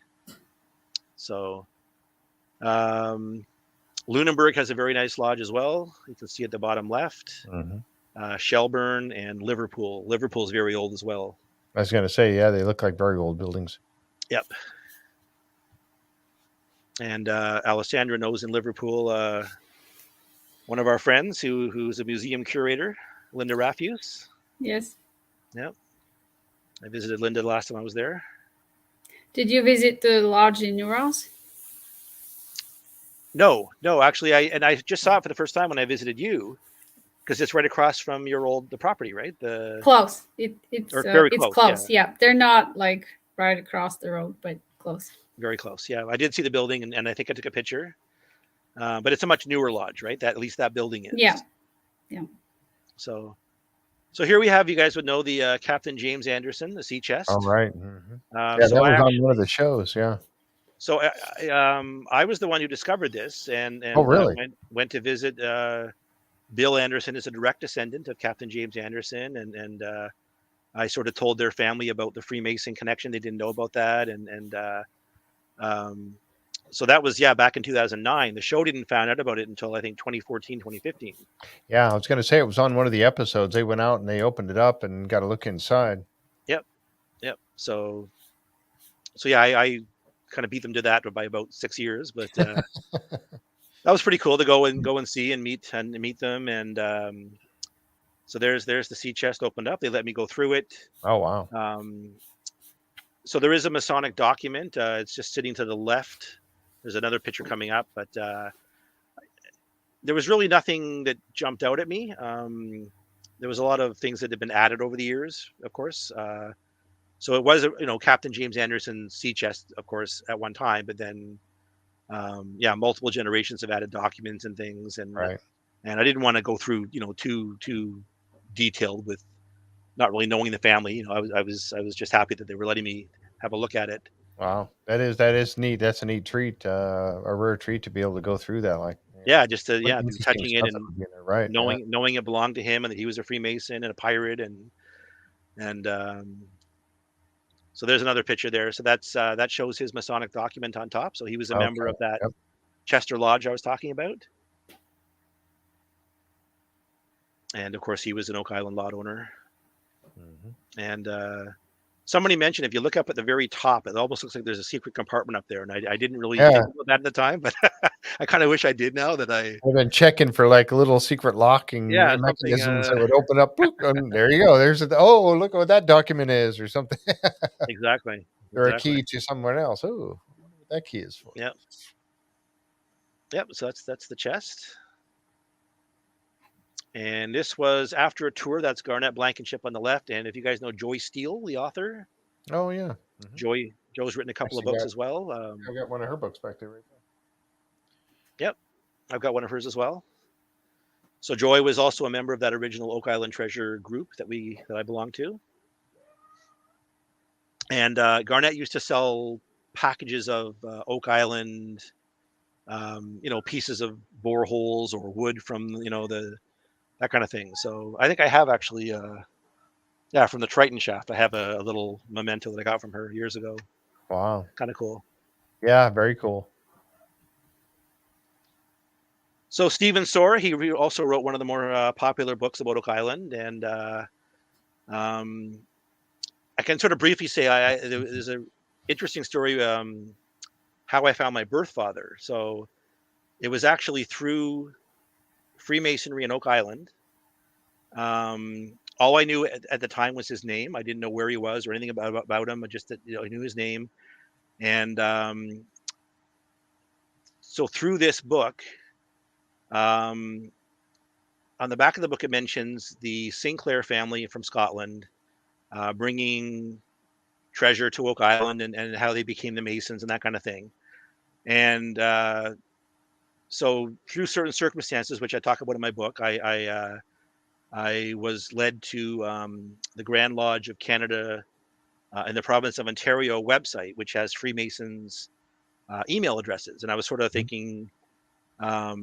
So Lunenburg has a very nice lodge as well. You can see at the bottom left. Mm-hmm. Shelburne and Liverpool. Liverpool's very old as well. I was going to say, yeah, they look like very old buildings. Yep. And Alessandra knows in Liverpool one of our friends who's a museum curator, Linda Raffuse. Yes. Yep. I visited Linda the last time I was there. Did you visit the lodge in New Ross? No, actually, I just saw it for the first time when I visited you, because it's right across from the property, right? Close. It's very it's close. close. Yeah, they're not like right across the road, but close. Very close. Yeah, I did see the building, and I think I took a picture. But it's a much newer lodge, right? At least that building is. Yeah. So here we have, you guys would know the Captain James Anderson, the sea chest. All right. Mm-hmm. Yeah, that was on one of the shows. Yeah. So I was the one who discovered this, and oh, really? Went to visit. Bill Anderson is a direct descendant of Captain James Anderson, and I sort of told their family about the Freemason connection. They didn't know about that, so that was back in 2009. The show didn't find out about it until I think 2014, 2015. Yeah, I was going to say it was on one of the episodes. They went out and they opened it up and got a look inside. Yep. So I kind of beat them to that by about 6 years, but that was pretty cool to go and see and meet them. And so there's the sea chest opened up. They let me go through it. Oh wow. So there is a Masonic document. It's just sitting to the left. There's another picture coming up, but there was really nothing that jumped out at me. There was a lot of things that had been added over the years, of course. So it was, Captain James Anderson's sea chest, of course, at one time, but then, multiple generations have added documents and things, and Right. And I didn't want to go through, too detailed with not really knowing the family. I was just happy that they were letting me have a look at it. Wow, that is neat. That's a neat treat, a rare treat to be able to go through that. Like, Just to be interesting touching it stuff and at the beginning, right? knowing it belonged to him and that he was a Freemason and a pirate and so there's another picture there. So that shows his Masonic document on top. So he was a member of that Chester Lodge I was talking about. And of course, he was an Oak Island lot owner. Mm-hmm. And somebody mentioned, if you look up at the very top, it almost looks like there's a secret compartment up there. And I didn't really think about that at the time, but I kind of wish I did now that I've been checking for like little secret locking mechanisms that would open up. And there you go. There's look at what that document is or something. Exactly. Or a key to somewhere else. Oh, what that key is for. Yep. So that's the chest. And this was after a tour. That's Garnett Blankenship on the left. And if you guys know Joy Steele, the author. Oh, yeah. Mm-hmm. Joe's written a couple of books as well. I've got one of her books back there right there. Yep. I've got one of hers as well. So Joy was also a member of that original Oak Island Treasure group that I belonged to. And Garnett used to sell packages of Oak Island, pieces of boreholes or wood from, that kind of thing. So I think I have actually, from the Triton shaft, I have a little memento that I got from her years ago. Wow. Kind of cool. Yeah, very cool. So Stephen Soar, he also wrote one of the more popular books about Oak Island. And I can sort of briefly say there's an interesting story how I found my birth father. So it was actually through Freemasonry in Oak Island. All I knew at the time was his name. I didn't know where he was or anything about him. I just I knew his name. And so through this book, on the back of the book, it mentions the Sinclair family from Scotland bringing treasure to Oak Island and how they became the Masons and that kind of thing. And so through certain circumstances, which I talk about in my book, I was led to the Grand Lodge of Canada in the province of Ontario website, which has Freemasons email addresses. And I was sort of thinking, are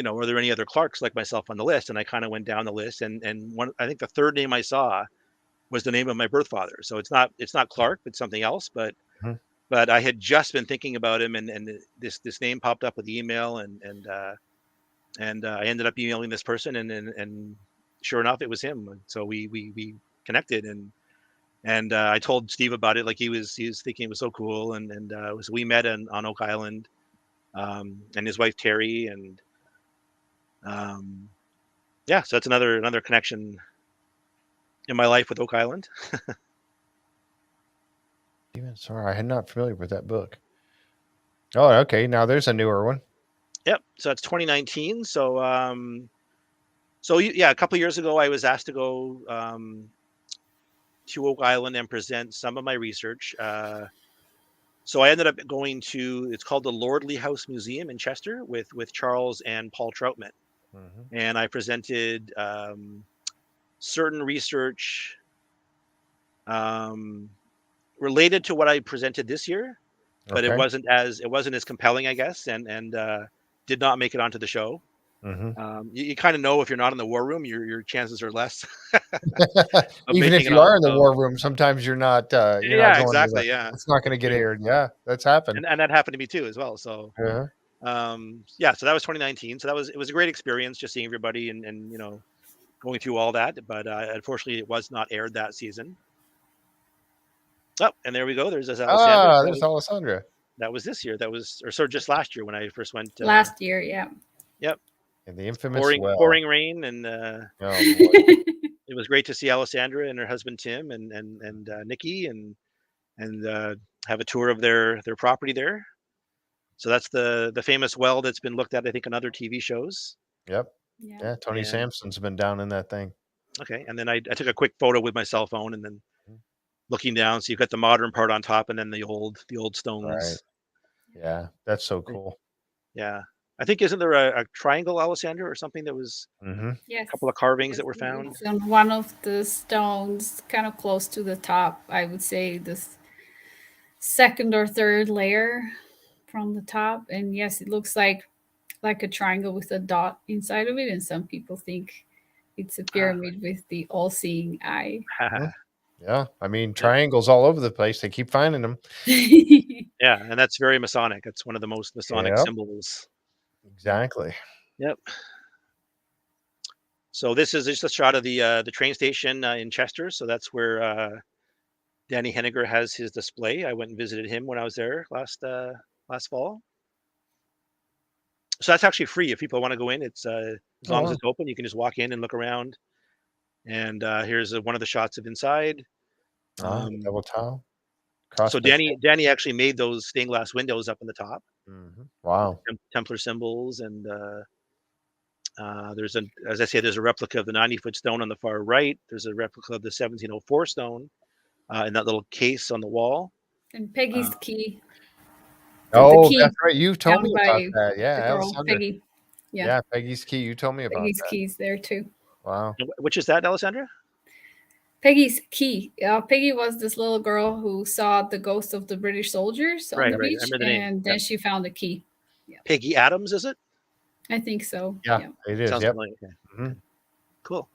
there any other Clarks like myself on the list? And I kind of went down the list, and I think the third name I saw was the name of my birth father. So it's not Clarke, it's something else, but I had just been thinking about him, and this name popped up with the email, and I ended up emailing this person, and sure enough, it was him. And so we connected, and I told Steve about it. Like he was thinking it was so cool, and so we met on Oak Island, and his wife Terry, and so that's another connection in my life with Oak Island. Sorry, I'm not familiar with that book. Oh, okay. Now there's a newer one. Yep. So it's 2019. So, a couple of years ago, I was asked to go to Oak Island and present some of my research. So I ended up going to, it's called the Lordley House Museum in Chester with Charles and Paul Troutman. Mm-hmm. And I presented certain research related to what I presented this year, but it wasn't as compelling, I guess, and did not make it onto the show. You kind of know if you're not in the war room, your chances are less of Even making if it you off. are in the So war room, sometimes you're not yeah, going to exactly. Yeah, it's not going to that's get true. aired. Yeah, that's happened. And that happened to me too as well. So Uh-huh. yeah, so that was 2019. So it was a great experience just seeing everybody and going through all that. But unfortunately, it was not aired that season. Oh, and there we go. There's this Alessandra. There's Alessandra. That was this year. That was or so just last year when I first went. Last year, yeah. Yep. And the infamous well. Pouring rain, and Oh boy. it was great to see Alessandra and her husband Tim and Nikki and have a tour of their property there. So that's the famous well that's been looked at, I think, on other TV shows. Yep. Yeah. Yeah. Tony Sampson's been down in that thing. Okay, and then I took a quick photo with my cell phone, and then looking down, so you've got the modern part on top, and then the old stones. Right. Yeah, that's so cool. Yeah, I think isn't there a triangle, Alessandra, or something that was Yes. a couple of carvings that were found? It's on one of the stones, kind of close to the top. I would say this second or third layer from the top, and yes, it looks like a triangle with a dot inside of it, and some people think it's a pyramid with the all-seeing eye. Yeah, I mean triangles all over the place. They keep finding them. Yeah, and that's very Masonic. It's one of the most Masonic symbols. Exactly. Yep. So this is just a shot of the train station in Chester. So that's where Danny Henniger has his display. I went and visited him when I was there last fall. So that's actually free if people want to go in. It's as long as it's open, you can just walk in and look around. And here's one of the shots of inside. Double tile. So Danny actually made those stained glass windows up in the top. Wow. Templar symbols, and there's a replica of the 90-foot stone on the far right. There's a replica of the 1704 stone in that little case on the wall. And Peggy's key. Oh, that's right. You told me about that. Yeah, Peggy. Yeah, Peggy's key. You told me about Peggy's keys there too. Wow. Which is that, Alessandra? Peggy's key. Peggy was this little girl who saw the ghost of the British soldiers on the beach, and then she found the key. Yeah. Peggy Adams, is it? I think so. Yeah. It is. Sounds yep. familiar. Okay. Cool.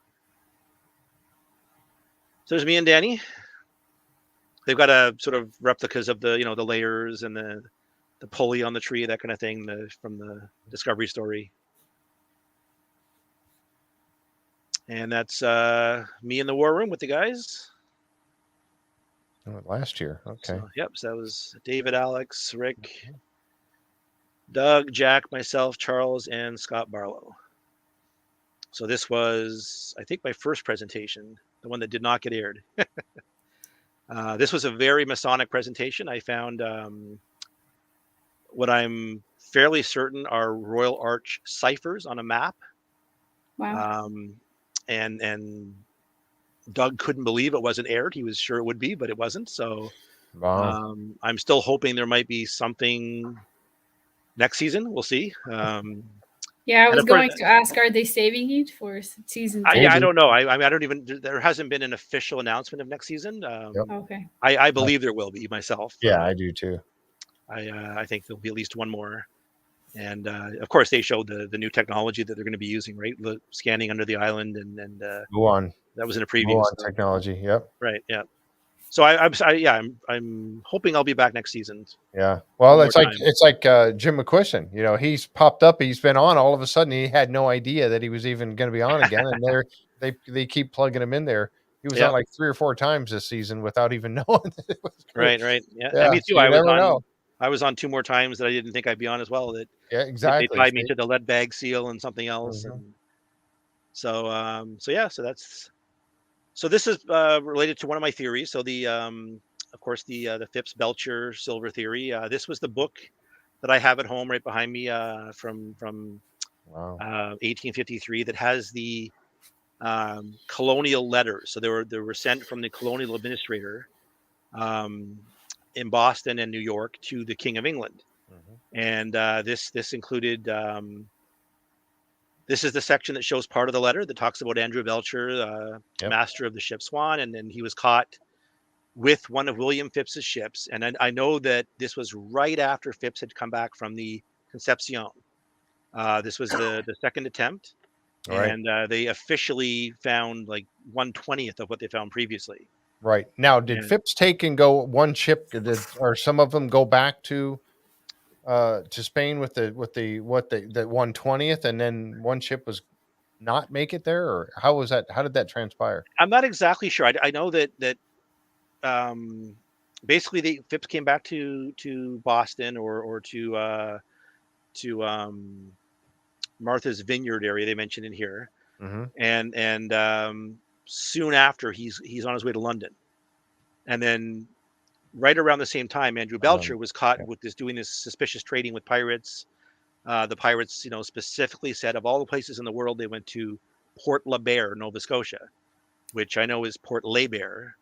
So there's me and Danny. They've got a sort of replicas of the the layers and the pulley on the tree, that kind of thing, from the Discovery story. And that's me in the war room with the guys. Last year. Okay. So that was David, Alex, Rick, Doug, Jack, myself, Charles, and Scott Barlow. So this was, I think, my first presentation, the one that did not get aired. This was a very Masonic presentation. I found what I'm fairly certain are Royal Arch ciphers on a map. Wow. And Doug couldn't believe it wasn't aired. He was sure it would be, but it wasn't. So wow. I'm still hoping there might be something next season. We'll see. Yeah, I was going to ask, are they saving it for season 2? I don't know. I don't even, there hasn't been an official announcement of next season. Okay. I believe there will be myself. Yeah, I do too. I think there'll be at least one more. And of course, they showed the new technology that they're going to be using, right? Scanning under the island and go on. That was in a preview. Technology. Yep. Right. Yeah. So I'm hoping I'll be back next season. Yeah. Well, it's like Jim McQuiston. He's popped up. He's been on. All of a sudden, he had no idea that he was even going to be on again. And they keep plugging him in there. He was on like 3 or 4 times this season without even knowing that it was. Right. Yeah. Yeah, me too. So I was on 2 more times that I didn't think I'd be on as well. Yeah, exactly. They tied me to the lead bag seal and something else. And so this is related to one of my theories. So of course the Fips Belcher silver theory. This was the book that I have at home right behind me from 1853 that has the colonial letters. So they were sent from the colonial administrator in Boston and New York to the King of England. And this included this is the section that shows part of the letter that talks about Andrew Belcher, master of the ship Swan, and then he was caught with one of William Phipps's ships. And I know that this was right after Phipps had come back from the Concepcion. This was the second attempt, Right. and they officially found like 1/20th of what they found previously. Right. Now, did And Fips take and go one ship? Or some of them go back to Spain with the 1/20th, and then one ship was not make it there, or how was that? How did that transpire? I'm not exactly sure. I know that um, basically the Phipps came back to Boston or to Martha's Vineyard area they mentioned in here, Mm-hmm. and soon after he's on his way to London, and then right around the same time Andrew Belcher was caught with doing this suspicious trading with pirates. The pirates, specifically said of all the places in the world they went to Port La Bear, Nova Scotia, which I know is Port Les Bear,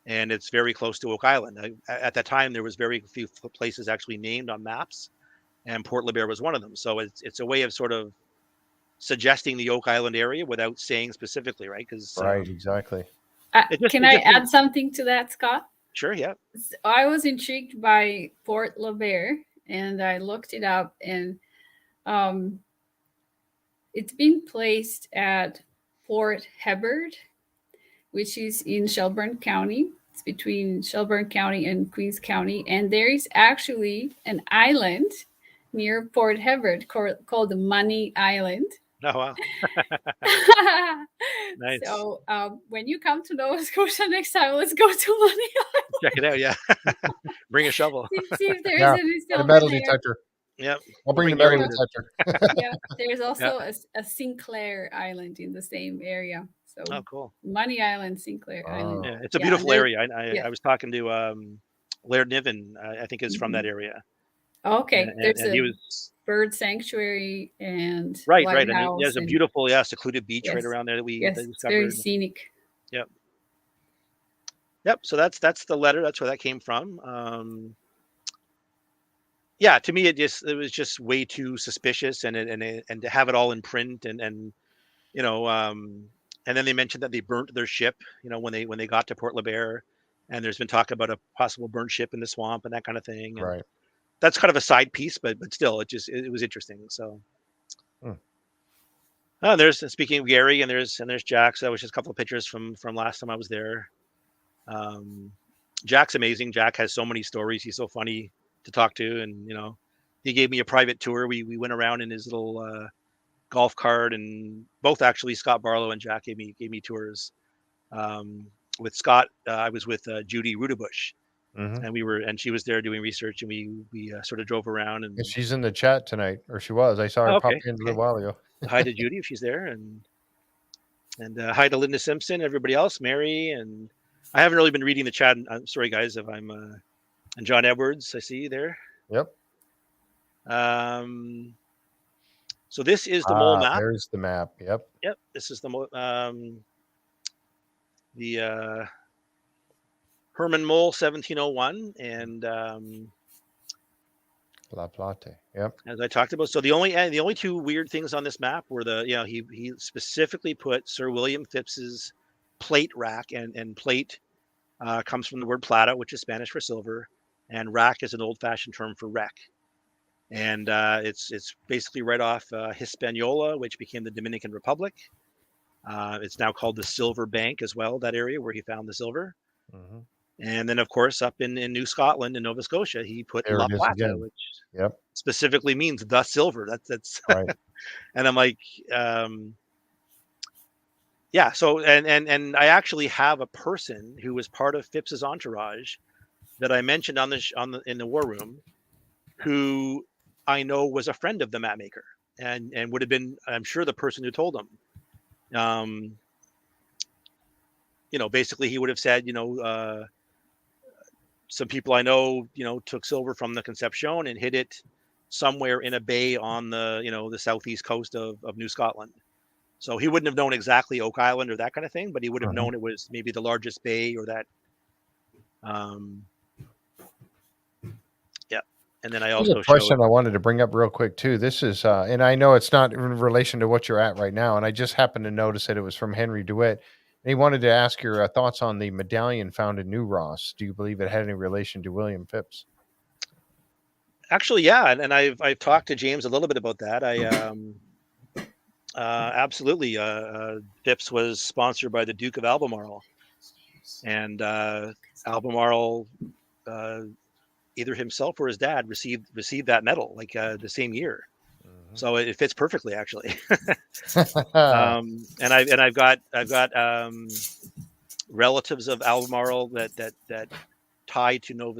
and it's very close to Oak Island. At that time, there was very few places actually named on maps, and Port La Bear was one of them. So it's a way of sort of suggesting the Oak Island area without saying specifically, right? Because Right, exactly. Can I add something to that, Scott? Sure, yeah. I was intrigued by Port La Bear, and I looked it up, and it's been placed at Port Hebbard, which is in Shelburne County. It's between Shelburne County and Queens County, and there is actually an island near Port Hebbard called Money Island. Oh, wow. Nice. So when you come to Nova Scotia next time, let's go to Money Island. Check it out, yeah. Bring a shovel. See if there is any silver a metal there. detector. Yep. I'll bring the metal detector. Yeah, there's also a Sinclair Island in the same area. So cool. Money Island, Sinclair Island. Yeah, it's a beautiful area. I was talking to Laird Niven, I think is from that area. Okay, there's and a he was bird sanctuary and right. lighthouse, And there's a beautiful, secluded beach right around there that we discovered. It's very scenic. Yep. So that's the letter. That's where that came from. To me, it was just way too suspicious, and to have it all in print, and then they mentioned that they burnt their ship, when they got to Port La Bear, and there's been talk about a possible burnt ship in the swamp and that kind of thing. And right. That's kind of a side piece, but still, it was interesting. So, there's, speaking of Gary, and there's Jack. So that was just a couple of pictures from last time I was there. Jack's amazing. Jack has so many stories. He's so funny to talk to, and he gave me a private tour. We went around in his little golf cart, and both actually Scott Barlow and Jack gave me tours. With Scott, I was with Judy Rudabush. And she was there doing research, and we sort of drove around. And she's in the chat tonight, or she was. I saw her pop in a little while ago. Hi to Judy if she's there, and hi to Linda Simpson, everybody else, Mary, and I haven't really been reading the chat. I'm sorry, guys, if I'm and John Edwards, I see you there. Yep. So this is the mole map. There's the map. Yep. This is the Herman Mole 1701, and La Plate. Yep. As I talked about, so the only two weird things on this map were he specifically put Sir William Phipps's plate rack, and plate comes from the word plata, which is Spanish for silver, and rack is an old-fashioned term for wreck, and it's basically right off Hispaniola, which became the Dominican Republic. It's now called the Silver Bank as well, that area where he found the silver. And then, of course, up in New Scotland in Nova Scotia, he put La Plata, which specifically means the silver. That's right. And I'm like, So and I actually have a person who was part of Phipps's entourage that I mentioned in the war room, who I know was a friend of the map maker, and would have been, I'm sure, the person who told him. Basically, he would have said, some people I know, took silver from the Concepcion and hid it somewhere in a bay on the, the southeast coast of New Scotland. So he wouldn't have known exactly Oak Island or that kind of thing, but he would have known it was maybe the largest bay or that. And then I also a question I wanted to bring up real quick too. This is, and I know it's not in relation to what you're at right now, and I just happened to notice that it was from Henry DeWitt. And he wanted to ask your thoughts on the medallion found in New Ross. Do you believe it had any relation to William Phipps? Actually, yeah, and I've talked to James a little bit about that. Absolutely. Fips was sponsored by the Duke of Albemarle, and Albemarle, either himself or his dad received that medal like the same year. So it fits perfectly, actually. And I've got relatives of Albemarle that tie to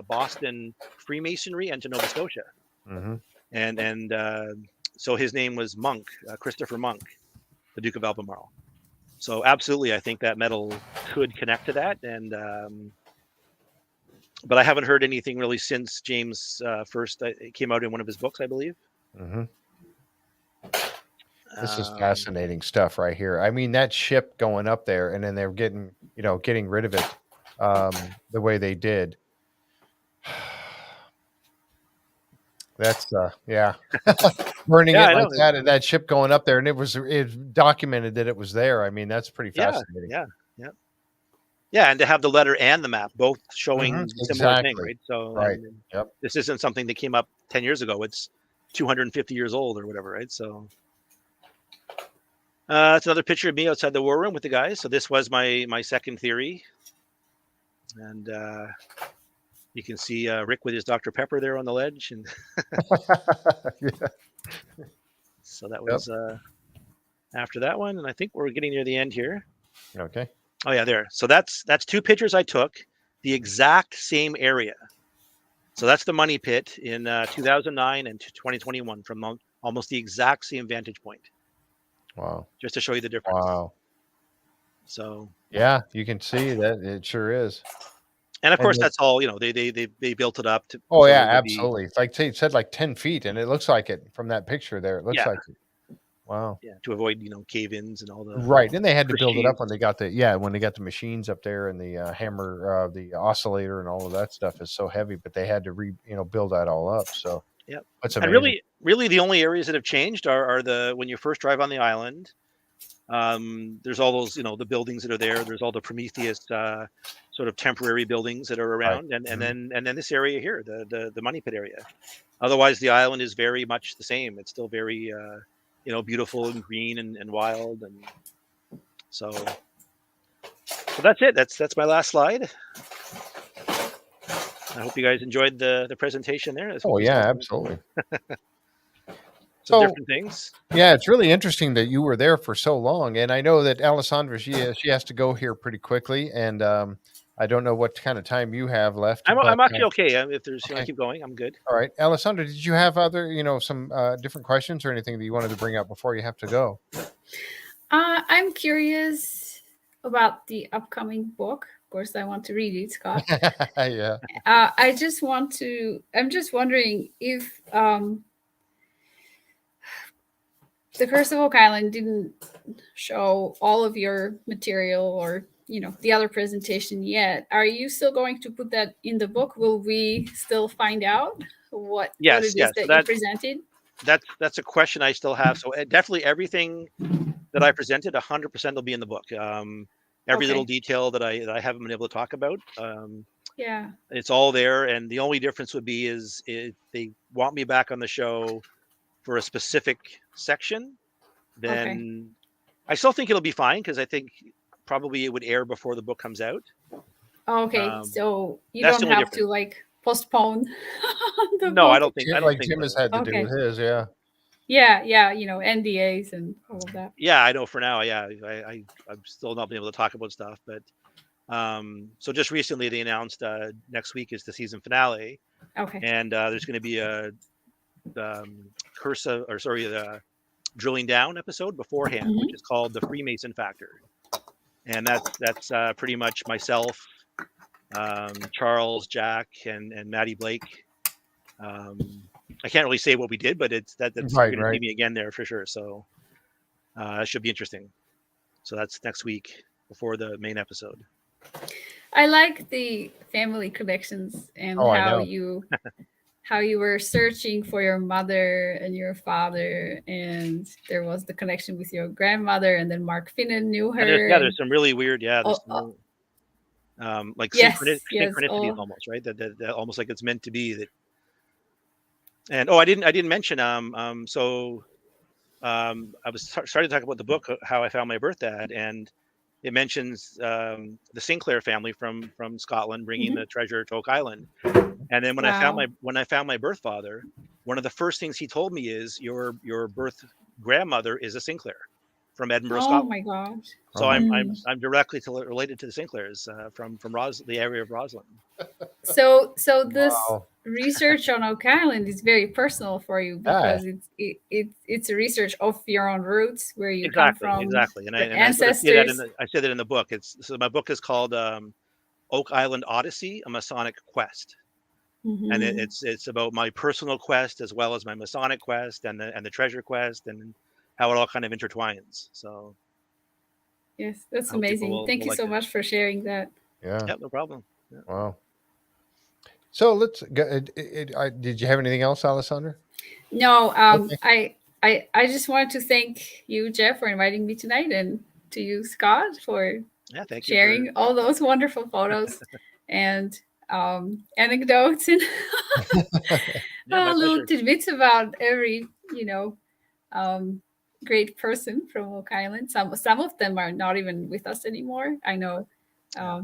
Boston Freemasonry and to Nova Scotia. And so his name was Monk, Christopher Monk, the Duke of Albemarle. So absolutely, I think that medal could connect to that. And but I haven't heard anything really since James first. It came out in one of his books, I believe. This is fascinating stuff right here. I mean, that ship going up there, and then they're getting rid of it the way they did. That's burning it like that, and that ship going up there, and it documented that it was there. I mean, that's pretty fascinating. Yeah, and to have the letter and the map both showing similar thing, right? So this isn't something that came up 10 years ago. It's 250 years old or whatever, right? So it's another picture of me outside the war room with the guys. So this was my second theory, and you can see Rick with his Dr. Pepper there on the ledge, and so that was after that one, and I think we're getting near the end here. Okay. Oh yeah, there. So that's two pictures I took, the exact same area. So that's the money pit in 2009 and 2021 from almost the exact same vantage point. Wow. Just to show you the difference. Wow. So yeah, you can see that it sure is. And of course, that's all, they built it up to. Oh yeah, absolutely. It's like it said like 10 feet, and it looks like it from that picture there. It looks like it. Wow. Yeah, to avoid cave-ins and all the. Right, and they had to build it up when they got the machines up there, and the hammer, the oscillator, and all of that stuff is so heavy. But they had to build that all up. So yeah, that's amazing. And really, the only areas that have changed are when you first drive on the island. There's all those, the buildings that are there. There's all the Prometheus sort of temporary buildings that are around, right. and then this area here, the money pit area. Otherwise, the island is very much the same. It's still very beautiful and green and wild, and so that's it. That's my last slide. I hope you guys enjoyed the presentation there. Oh yeah, absolutely. So different things. Yeah, it's really interesting that you were there for so long, and I know that Alessandra, she has to go here pretty quickly, and I don't know what kind of time you have left. I'm actually okay. If there's, keep going, I'm good. All right, Alessandra, did you have other, some different questions or anything that you wanted to bring up before you have to go? I'm curious about the upcoming book. Of course, I want to read it, Scott. Yeah. I'm just wondering if the Curse of Oak Island didn't show all of your material or, the other presentation yet. Are you still going to put that in the book? Will we still find out what it is that you presented? That's a question I still have. So definitely everything that I presented, 100% will be in the book. Every little detail that I haven't been able to talk about. It's all there. And the only difference would be is if they want me back on the show for a specific section, then I still think it'll be fine, because I think probably it would air before the book comes out. Okay, so you don't have to postpone. No, I don't think. Jim has had to do with his. Yeah, NDAs and all of that. Yeah, I know for now. Yeah, I'm still not been able to talk about stuff, but so just recently they announced next week is the season finale. Okay. And there's going to be a the drilling down episode beforehand, which is called the Freemason Factor, and that's pretty much myself, Charles, Jack, and Maddie Blake. I can't really say what we did, but that's going to see me again there for sure. So it should be interesting. So that's next week before the main episode. I like the family connections and how you were searching for your mother and your father, and there was the connection with your grandmother, and then Mark Finnan knew her. There's some really weird, synchronicities almost, right? That almost like it's meant to be that And I didn't mention I was starting to talk about the book, how I found my birth dad, and it mentions the Sinclair family from Scotland bringing the treasure to Oak Island. And then when I found my birth father, one of the first things he told me is your birth grandmother is a Sinclair from Edinburgh, Oh Scotland. my gosh! So I'm directly related to the Sinclairs from the area of Roslyn. So this research on Oak Island is very personal for you because it's a research of your own roots, where you come from. Exactly. And ancestors. I say that in the book. So my book is called Oak Island Odyssey, a Masonic Quest. And it's about my personal quest as well as my Masonic quest and the treasure quest and how it all kind of intertwines. So yes, that's amazing. Thank you so much for sharing that. Yeah. Yeah, no problem. Yeah. Wow. So let's go. Did you have anything else, Alessandra? No. Okay. I just wanted to thank you, Jeff, for inviting me tonight, and to you, Scott, for sharing all those wonderful photos and anecdotes and little tidbits about every great person from Oak Island. Some of them are not even with us anymore. I know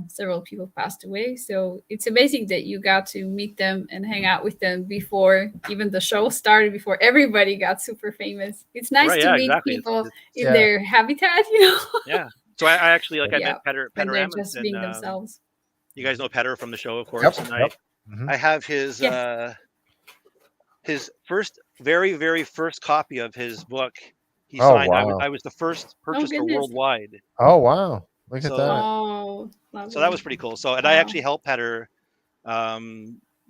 several people passed away, so it's amazing that you got to meet them and hang out with them before even the show started, before everybody got super famous. It's nice to meet people in their habitat, Yeah. So I actually I met Petter Amos, just being themselves. You guys know Petter from the show, of course. Yep. And I have his very, very first copy of his book. He signed. Wow. I was the first purchaser worldwide. Oh wow! Look at that. Oh, so that was pretty cool. So, and I actually helped Petter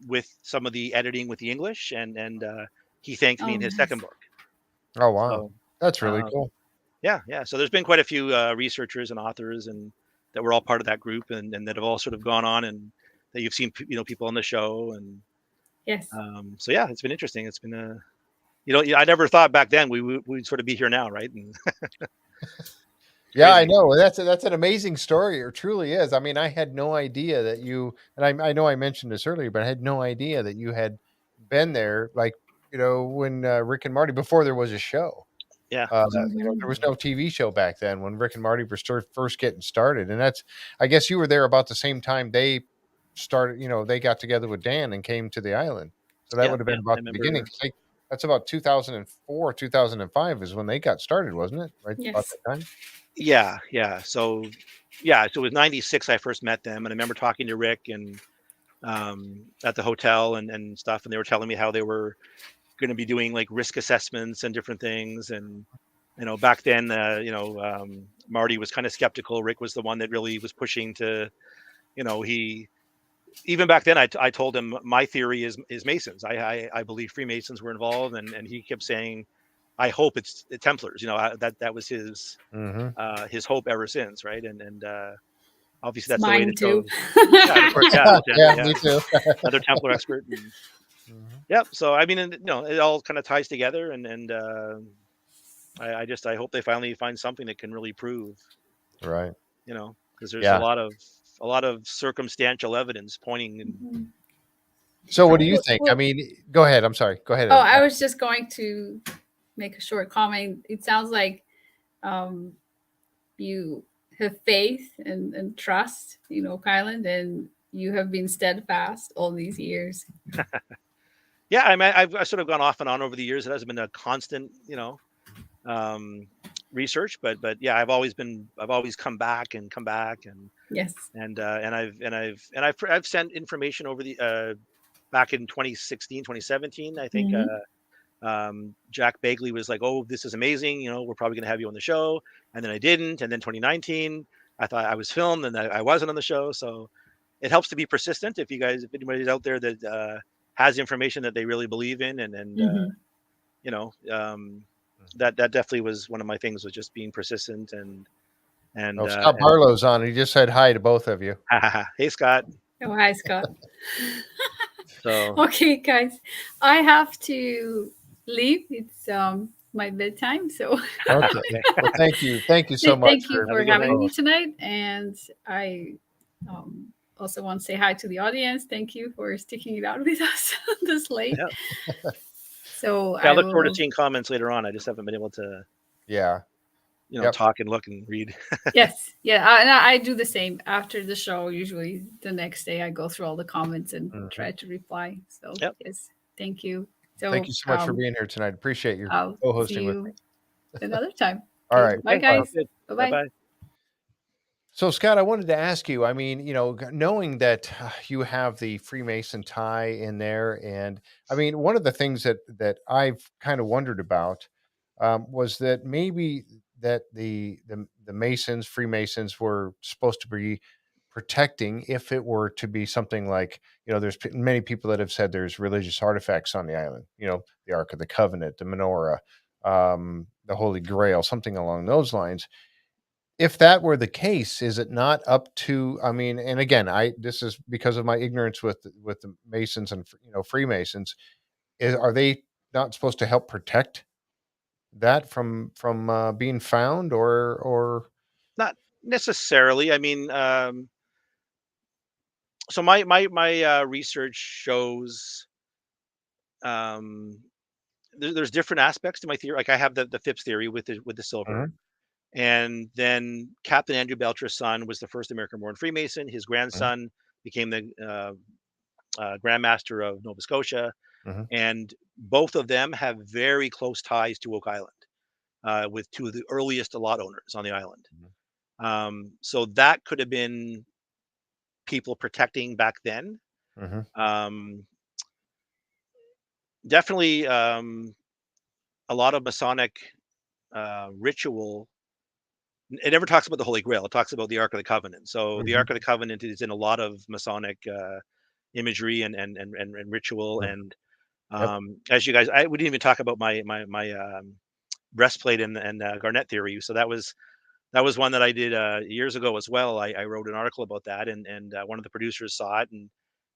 with some of the editing with the English, and he thanked me in his second book. Oh wow, so, that's really cool. Yeah. So there's been quite a few researchers and authors, and that were all part of that group, and that have all sort of gone on, and that you've seen people on the show, and yes. So yeah, it's been interesting. It's been I never thought back then we'd sort of be here now, right? And yeah, I know. That's an amazing story. It truly is. I mean, I had no idea that you, and I know I mentioned this earlier, but I had no idea that you had been there, like, when Rick and Morty, before there was a show. Yeah. There was no TV show back then when Rick and Morty were first getting started. And I guess you were there about the same time they started, they got together with Dan and came to the island. So that would have been about the beginning. That's about 2004, 2005 is when they got started, wasn't it? Right. Yes. About that time. Yeah. So it was 96 I first met them, and I remember talking to Rick and at the hotel and stuff, and they were telling me how they were going to be doing like risk assessments and different things, and back then Marty was kind of skeptical. Rick was the one that really was pushing to, even back then I told him my theory is Masons. I believe Freemasons were involved, and he kept saying, I hope it's the Templars. That was his his hope ever since, right? And obviously that's mine the way too. it goes. Of course, yeah, me too. Another Templar expert. Yep. So I mean, it all kind of ties together, and I hope they finally find something that can really prove, right? Because there's a lot of circumstantial evidence pointing. And, so what do you think? I mean, go ahead. I'm sorry. Go ahead. Oh, I was just going to make a short comment. It sounds like you have faith and trust in Oak Island, and you have been steadfast all these years. Yeah, I mean, I've sort of gone off and on over the years. It hasn't been a constant, research, but yeah, I've always come back and yes, and I've sent information over the back in 2016, 2017. I think Jack Bagley was like, "Oh, this is amazing. We're probably going to have you on the show," and then I didn't. And then 2019, I thought I was filmed and I wasn't on the show. So it helps to be persistent. If anybody's out there that has information that they really believe in, and that definitely was one of my things, was just being persistent and Scott Barlow's on. He just said hi to both of you. Hey, Scott. Oh, hi, Scott. So okay, guys, I have to leave. It's my bedtime, so okay. Well, thank you so much. Thank you for having me tonight, and I also want to say hi to the audience. Thank you for sticking it out with us this late. Yeah. So Yeah, I I look forward to will. seeing comments later on. I just haven't been able to, Yeah. Yep. talk and look and read. Yes, yeah, and I do the same after the show. Usually, the next day, I go through all the comments and Mhm. try to reply. So Yep. yes, thank you. Thank So you so much for being here tonight. Appreciate you I'll see co-hosting with me. you another time. All Okay, right. bye, Okay, Bye. sounds guys. good. Bye, Bye bye. bye. So, Scott, I wanted to ask you. I mean, knowing that you have the Freemason tie in there, and I mean, one of the things that I've kind of wondered about was that maybe that the Masons, Freemasons, were supposed to be protecting if it were to be something like, there's many people that have said there's religious artifacts on the island. The Ark of the Covenant, the menorah, the Holy Grail, something along those lines. If that were the case, is it not up to, I mean, and again, this is because of my ignorance with the Masons and Freemasons, are they not supposed to help protect that from being found, or Not necessarily. I mean, so my research shows um, there's different aspects to my theory. Like I have the Fips theory with the silver, Mhm, and then Captain Andrew Belcher's son was the first American-born Freemason. His mhm, grandson became the Grand Master of Nova Scotia, mhm, and both of them have very close ties to Oak Island, with two of the earliest lot owners on the island. mhm, So that could have been people protecting back then. mhm, Um, Definitely, a lot of Masonic ritual. It never talks about the Holy Grail. It talks about the Ark of the Covenant. So the mhm, Ark of the Covenant is in a lot of Masonic imagery and ritual. mhm. And Yep. as you guys, we didn't even talk about my breastplate and Garnett theory. So that was one that I did years ago as well. I wrote an article about that, and one of the producers saw it,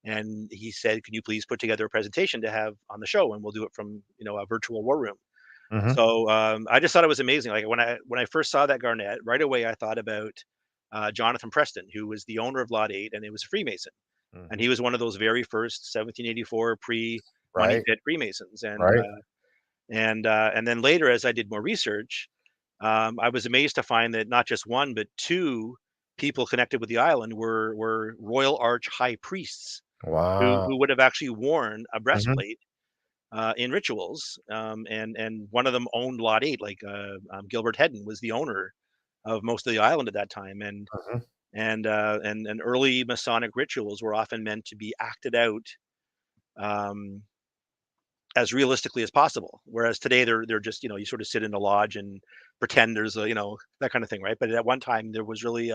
and he said, "Can you please put together a presentation to have on the show, and we'll do it from a virtual war room." Mhm, So I just thought it was amazing. Like when I first saw that Garnett, right away I thought about Jonathan Preston, who was the owner of Lot 8, and it was a Freemason, and mhm. he was one of those very first 1784 pre-money Right. pit Freemasons, Right. and then later as I did more research, I was amazed to find that not just one but two people connected with the island were Royal Arch high priests Wow. who would have actually worn a Mhm, breastplate in rituals, and one of them owned Lot 8. Like Gilbert Hedden was the owner of most of the island at that time, mhm. and early Masonic rituals were often meant to be acted out um, as realistically as possible. Whereas today they're just you sort of sit in a lodge and pretend there's a that kind of thing, right? But at one time there was really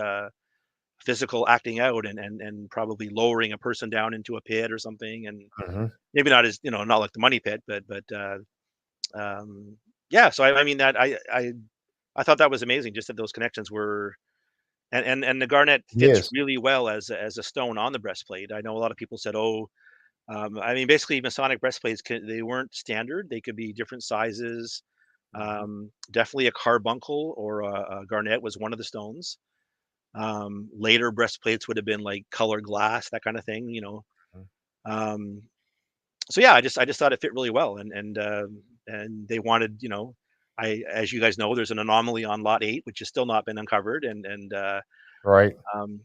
physical acting out and probably lowering a person down into a pit or something, and Mhm. maybe not as not like the money pit, but yeah. So I mean that I thought that was amazing, just that those connections were. And the garnet fits Yes. really well as a stone on the breastplate. I know a lot of people said, "Oh, I mean, basically, Masonic breastplates they weren't standard; they could be different sizes." Mhm, Definitely a carbuncle or a garnet was one of the stones. Later breastplates would have been like colored glass, that kind of thing. mhm. Um, so yeah, I just thought it fit really well, and they wanted, as you guys know, there's an anomaly on Lot 8, which has still not been uncovered, Right.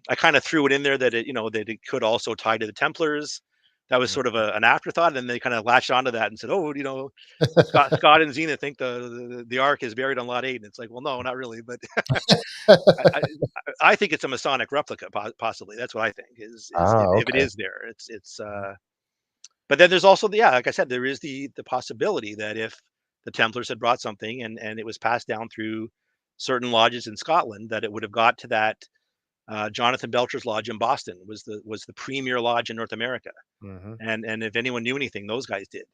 I kind of threw it in there that that it could also tie to the Templars. That was Mm. sort of an afterthought, and they kind of latched onto that and said, "Oh, Scott and Zena think the Ark is buried on Lot 8," and it's like, well, no, not really, but I, I I think it's a Masonic replica, possibly. That's what I think is Ah, if it okay. is there, it's. But then there's also like I said, there is the possibility that if the Templars had brought something and it was passed down through certain lodges in Scotland, that it would have got to that. Jonathan Belcher's lodge in Boston was the premier lodge in North America, Mhm. and if anyone knew anything, those guys did.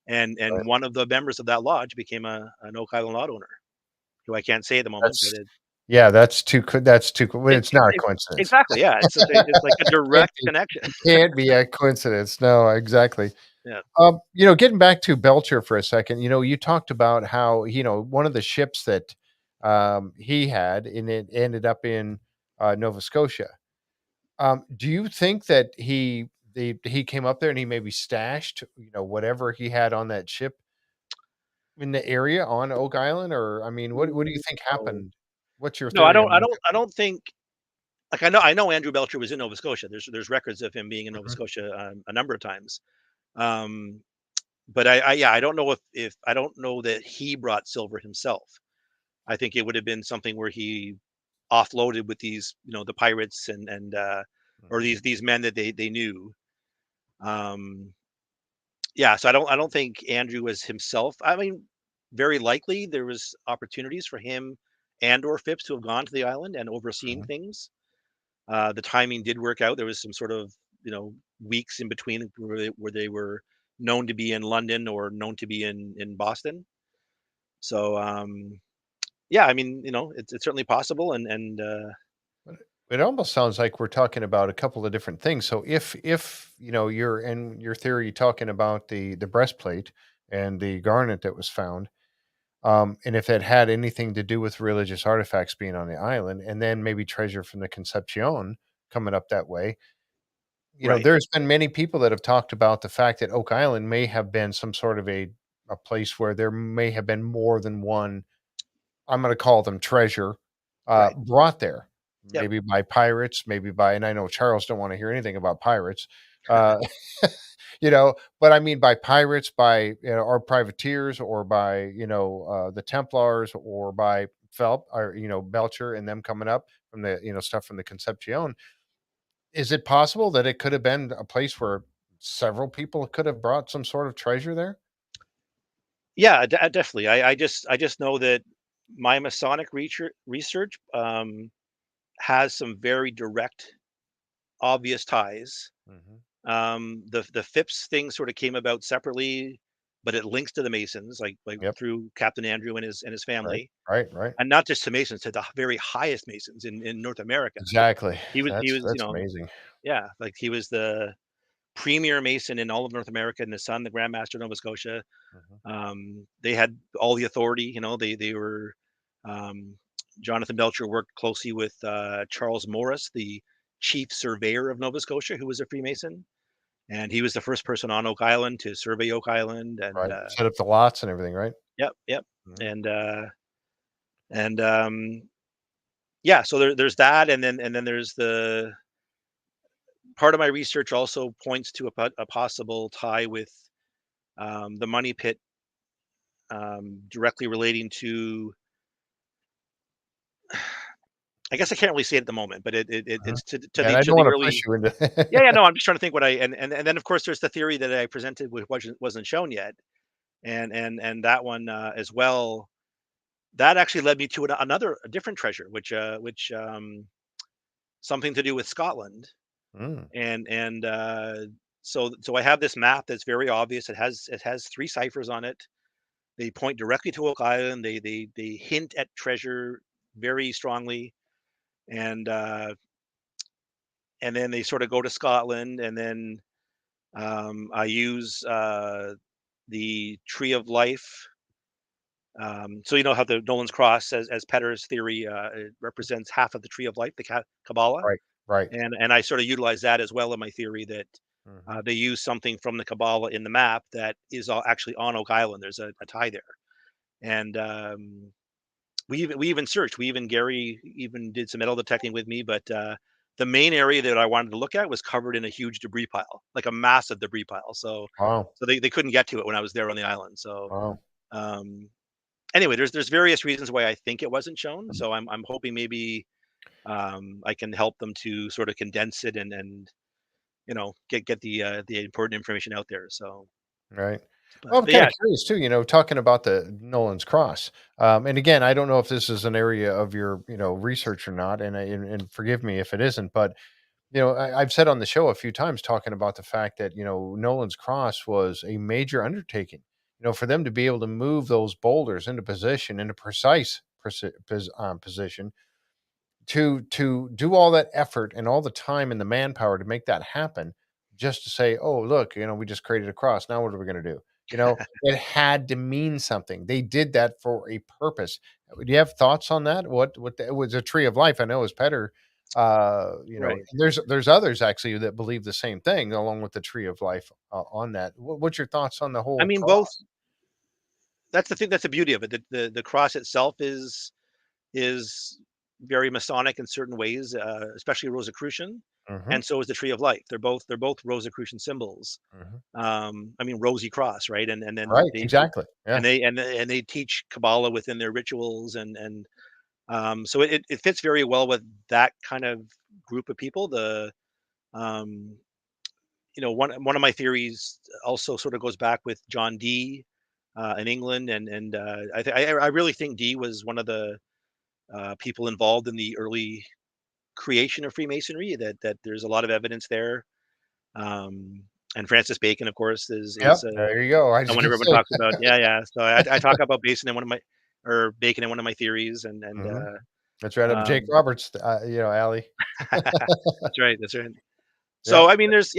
And Right. one of the members of that lodge became an Oak Island lot owner, who I can't say at the moment, but That's Yeah, that's too well, it, it's it, not a it coincidence. exactly, yeah, it's like a Can't direct be connection. it can't be a coincidence. No, exactly. Yeah. Getting back to Belcher for a second, you talked about how, one of the ships that he had and it ended up in Nova Scotia. Do you think that he came up there and he maybe stashed, whatever he had on that ship in the area on Oak Island, or I mean, what do you think No, happened? What's your no, I theory don't. on I what don't. I don't think. Like I know Andrew Belcher was in Nova Scotia. There's records of him being in Nova happened? Scotia a number of times. Um, but yeah, I don't know if I don't know that he brought silver himself. I think it would have been something where he offloaded with these, the pirates and or Mhm, these men that they knew. Um, yeah, so I don't think Andrew was himself. I mean, very likely there was opportunities for him and or Phipps to have gone to the island and overseen mhm, things. The timing did work out. There was some sort of, weeks in between where they were known to be in London or known to be in Boston. So yeah, I mean, it's certainly possible, and but it almost sounds like we're talking about a couple of different things. So if, you're in your theory talking about the breastplate and the garnet that was found, and if it had anything to do with religious artifacts being on the island, and then maybe treasure from the Concepcion coming up that way, right, there's been many people that have talked about the fact that Oak Island may have been some sort of a place where there may have been more than one, I'm gonna call them treasure, right, brought there, yep, maybe by pirates, maybe by, and I know Charles don't wanna hear anything about pirates, uh, but I mean by pirates, by, or privateers, or by, the Templars, or by or, Belcher and them coming up from the, stuff from the Concepcion. Is it possible that it could have been a place where several people could have brought some sort of treasure there? yeah, definitely. I just know that my Masonic research has some very direct, obvious ties. Mhm. The Phipps thing sort of came about separately, but it links to the Masons, like Yep. through Captain Andrew and his Right. family, Right, right. and not just to Masons, to the very highest Masons in North America. Exactly. He was, That's amazing. yeah, like he was the premier Mason in all of North America, and his son, the Grand Master of Nova Scotia. Mhm. They had all the authority. They were. Um, Jonathan Belcher worked closely with Charles Morris, the chief surveyor of Nova Scotia, who was a Freemason, and he was the first person on Oak Island to survey Oak Island. And Right. Set up the lots and everything, right? yep, yep, Mhm. and yeah. So there's that, and then there's the part of my research also points to a possible tie with the money pit, directly relating to. I guess I can't really say it at the moment, but Mhm. it's to Yeah, and the I to don't the wanna push early. you into Yeah, yeah, no, I'm just trying to think what I and then of course there's the theory that I presented which wasn't shown yet, and that one as well. That actually led me to a different treasure, which something to do with Scotland, Mm, and so I have this map that's very obvious. It has three ciphers on it. They point directly to Oak Island. They hint at treasure very strongly, and uh, and then they sort of go to Scotland, and then I use the Tree of Life. So you know how the Nolan's Cross, as Petter's theory, it represents half of the Tree of Life, the Kabbalah, right, right. and I sort of utilize that as well in my theory that Mhm. they use something from the Kabbalah in the map that is actually on Oak Island. There's a tie there, and we even searched. Gary even did some metal detecting with me, but the main area that I wanted to look at was covered in a huge debris pile, like a massive debris pile. So Wow, so they couldn't get to it when I was there on the island. So wow. um, anyway, there's various reasons why I think it wasn't shown. So I'm hoping maybe I can help them to sort of condense it and get the important information out there. So, Right. but Well, I'm but kinda yeah, curious too, talking about the Nolan's Cross. And again, I don't know if this is an area of your, research or not, and forgive me if it isn't, but, I've said on the show a few times talking about the fact that, Nolan's Cross was a major undertaking. For them to be able to move those boulders into position, into precise position, to do all that effort and all the time and the manpower to make that happen, just to say, "Oh, look, we just created a cross. Now what are we gonna do?" It had to mean something. They did that for a purpose. Do you have thoughts on that? What the it was a tree of life, I know is Petter, right. there's others actually that believe the same thing along with the tree of life, on that. What's your thoughts on the I whole mean, both cross? that's the thing. That's the beauty of it. The cross itself is very Masonic in certain ways, especially Rosicrucian, Hmm. and so is the Tree of Life. They're both Rosicrucian symbols. Hmm. I mean, rosy cross, right? And then Right. Exactly. Yeah. they teach Kabbalah within their rituals, and so it fits very well with that kind of group of people. Um, one of my theories also sort of goes back with John Dee in England, and I really think Dee was one of the people involved in the early creation of Freemasonry. That there's a lot of evidence there. Um, and Francis Bacon, of course, Yep. is There you go. I was someone gonna everyone say. talks about. Yeah, yeah. So I talk about Bacon in one of my theories, and Hmm. That's right up Jake um, Roberts, alley. that's right, that's right. Yep. So I mean, there's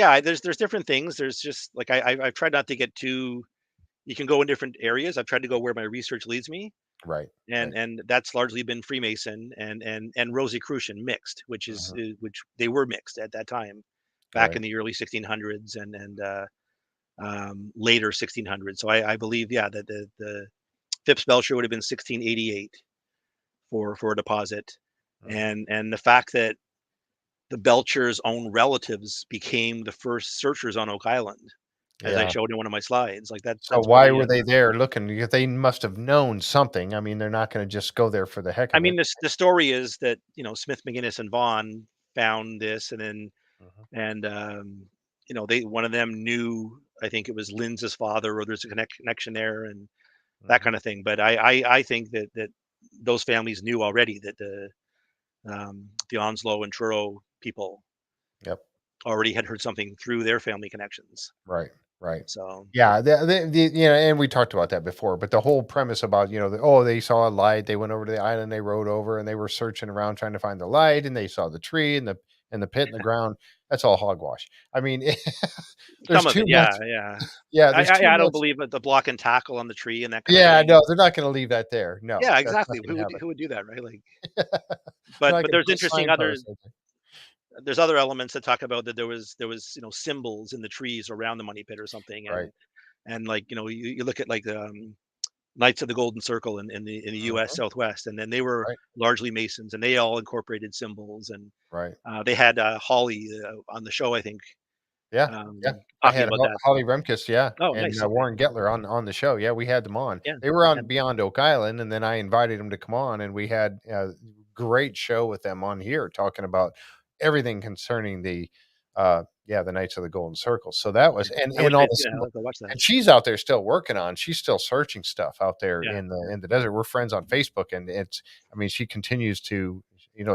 different things. There's just like I've tried not to get too. You can go in different areas. I've tried to go where my research leads me, Right. Right. and that's largely been Freemason and Rosicrucian mixed, Hmm. which they were mixed at that time, back Right. in the early 1600s and later 1600s. So I believe, yeah, that the Fips Belcher would have been 1688 for a deposit, Hmm. and the fact that the Belcher's own relatives became the first searchers on Oak Island, as I Yeah. showed in one of my slides. Like So that's why pretty. were they there looking? Because they must have known something. I mean, they're not going to just go there for the heck I of mean, it. the story is that Smith, McGinnis, and Vaughn found this, and then Mhm. and they one of them knew. I think it was Linz's father, or there's a connection there, and that Mhm. kind of thing. But I think that those families knew already that the Onslow and Truro people Yep. already had heard something through their family connections. Right. Right. So Yeah. And we talked about that before, but the whole premise about, they saw a light, they went over to the island, they rode over, and they were searching around trying to find the light, and they saw the tree and the pit in the ground. That's all hogwash. I mean, there's some of too it, much. yeah, yeah. Yeah, I there's too I, I don't much. believe that the block and tackle on the tree and that kind of Yeah, thing. no, And they're not going to leave that there. No, yeah, that's not exactly. going to happen. Who would do that, right? Like, They're but not but going to there's put a interesting other signpost. there's other elements that talk about that there was symbols in the trees around the money pit or something, Right. and like you look at like the Knights of the Golden Circle in the U.S. Mhm. Southwest, and then they were Right. largely Masons, and they all incorporated symbols, and Right. they had Holly on the show, I think, Yeah, yeah. I talking had about that. Holly Remkus, yeah, Oh, and, nice. Okay. Warren Gettler on the show. Yeah, we had them on. Yeah. They were Yeah. on Beyond Oak Island, and then I invited them to come on, and we had a great show with them on here talking about everything concerning the Knights of the Golden Circle. So that was I wish and all I'd the seen it. I'll symbol have to watch that. and she's out there still working on she's still searching stuff out there Yeah. in the desert. We're friends on Facebook, and she continues to,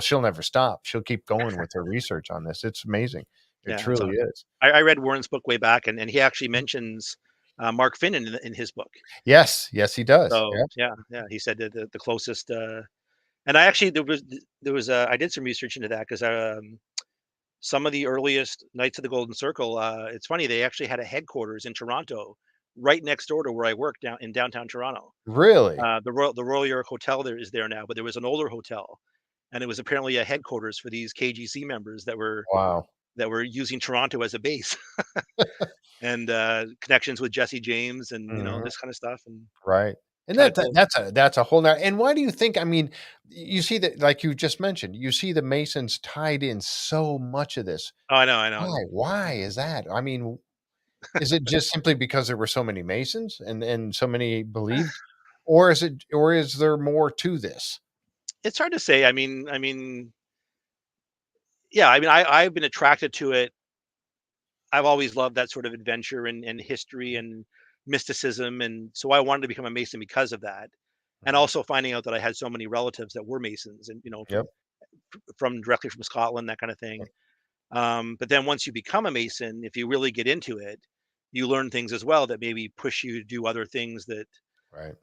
she'll never stop. She'll keep going with her research on this. It's amazing. It Yeah, that's truly awesome. is. I read Warren's book way back, and he actually mentions Mark Finnan in his book. Yes, yes, he does. So Yeah. yeah, yeah, he said that the closest. And I actually there was I did some research into that because some of the earliest Knights of the Golden Circle. It's funny, they actually had a headquarters in Toronto, right next door to where I work down in downtown Toronto. Really? The Royal York Hotel there is there now, but there was an older hotel, and it was apparently a headquarters for these KGC members Wow. that were using Toronto as a base. And connections with Jesse James and Mhm. this kind of stuff, and Right. And kind of cool. that's a whole now. And why do you think, you see that, like you just mentioned, you see the Masons tied in so much of this. Oh, I know. Why is that? Is it just simply because there were so many Masons and so many believed, or is there more to this? It's hard to say. Yeah. I've been attracted to it. I've always loved that sort of adventure and history and mysticism, and so I wanted to become a Mason because of that. And Mhm. also finding out that I had so many relatives that were Masons, and Yep. from directly from Scotland, that kind of thing. But then once you become a Mason, if you really get into it, you learn things as well that maybe push you to do other things that Right.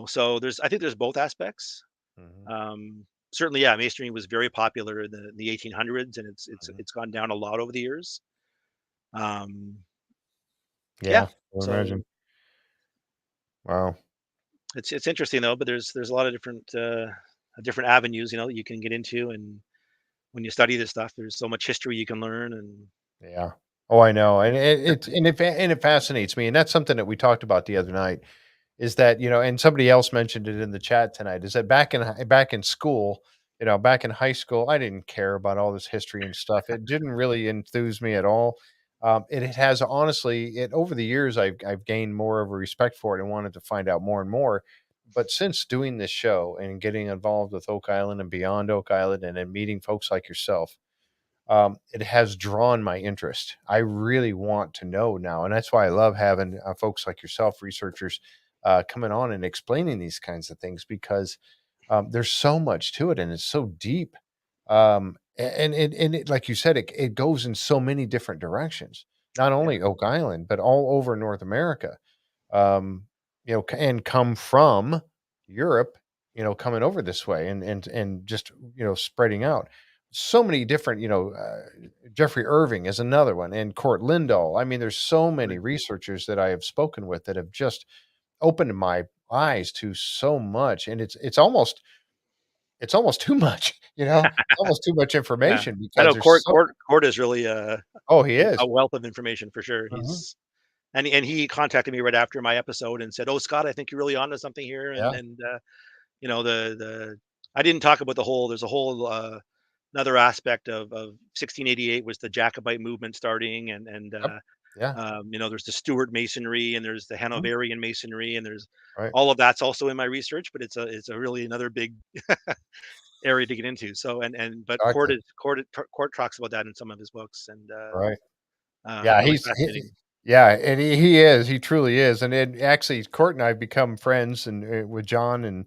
So I think there's both aspects. Mhm. Certainly, yeah, masonry was very popular in the 1800s, and it's it's Mhm. it's gone down a lot over the years. Um, yeah, Yeah, I would so imagine. Wow. it's interesting though, but there's a lot of different avenues that you can get into, and when you study this stuff, there's so much history you can learn, and Yeah. Oh, I know, and it fascinates me, and that's something that we talked about the other night. is that, and somebody else mentioned it in the chat tonight, is that back in school, back in high school, I didn't care about all this history and stuff. It didn't really enthuse me at all. It has honestly, over the years, I've gained more of a respect for it and wanted to find out more and more. But since doing this show and getting involved with Oak Island and beyond Oak Island, and then meeting folks like yourself, it has drawn my interest. I really want to know now, and that's why I love having folks like yourself, researchers, coming on and explaining these kinds of things, because there's so much to it and it's so deep. And like you said, it goes in so many different directions, not Yeah. only Oak Island, but all over North America. Um, and come from Europe, coming over this way, and just, spreading out. So many different, Jeffrey Irving is another one, and Court Lindahl. I mean, there's so many Right. researchers that I have spoken with that have just opened my eyes to so much, and it's almost too much, it's almost too much Yeah. information I because know there's so. Court is really Oh, he is. a wealth of information for sure. Mhm. He's and he contacted me right after my episode and said, "Oh, Scott, I think you're really onto something here." Yeah. And the I didn't talk about the whole. There's a whole another aspect of 1688 was the Jacobite movement starting, and Yep. Yeah. there's the Stuart Masonry and there's the Mhm. Hanoverian Masonry and there's Right. all of that's also in my research, but it's a really another big area to get into. So but Exactly. Court talks about that in some of his books, and Right. Yeah, really fascinating. yeah, and he is, he truly is, and then actually, Court and I have become friends, and with John, and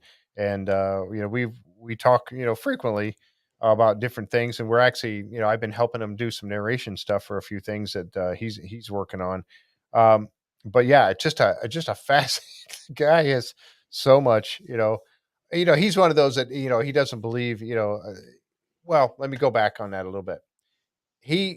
we talk, frequently about different things, and we're actually, I've been helping him do some narration stuff for a few things that he's working on. Um, but yeah, it's just a fascinating guy. He has so much, he's one of those that he doesn't believe, well, let me go back on that a little bit. He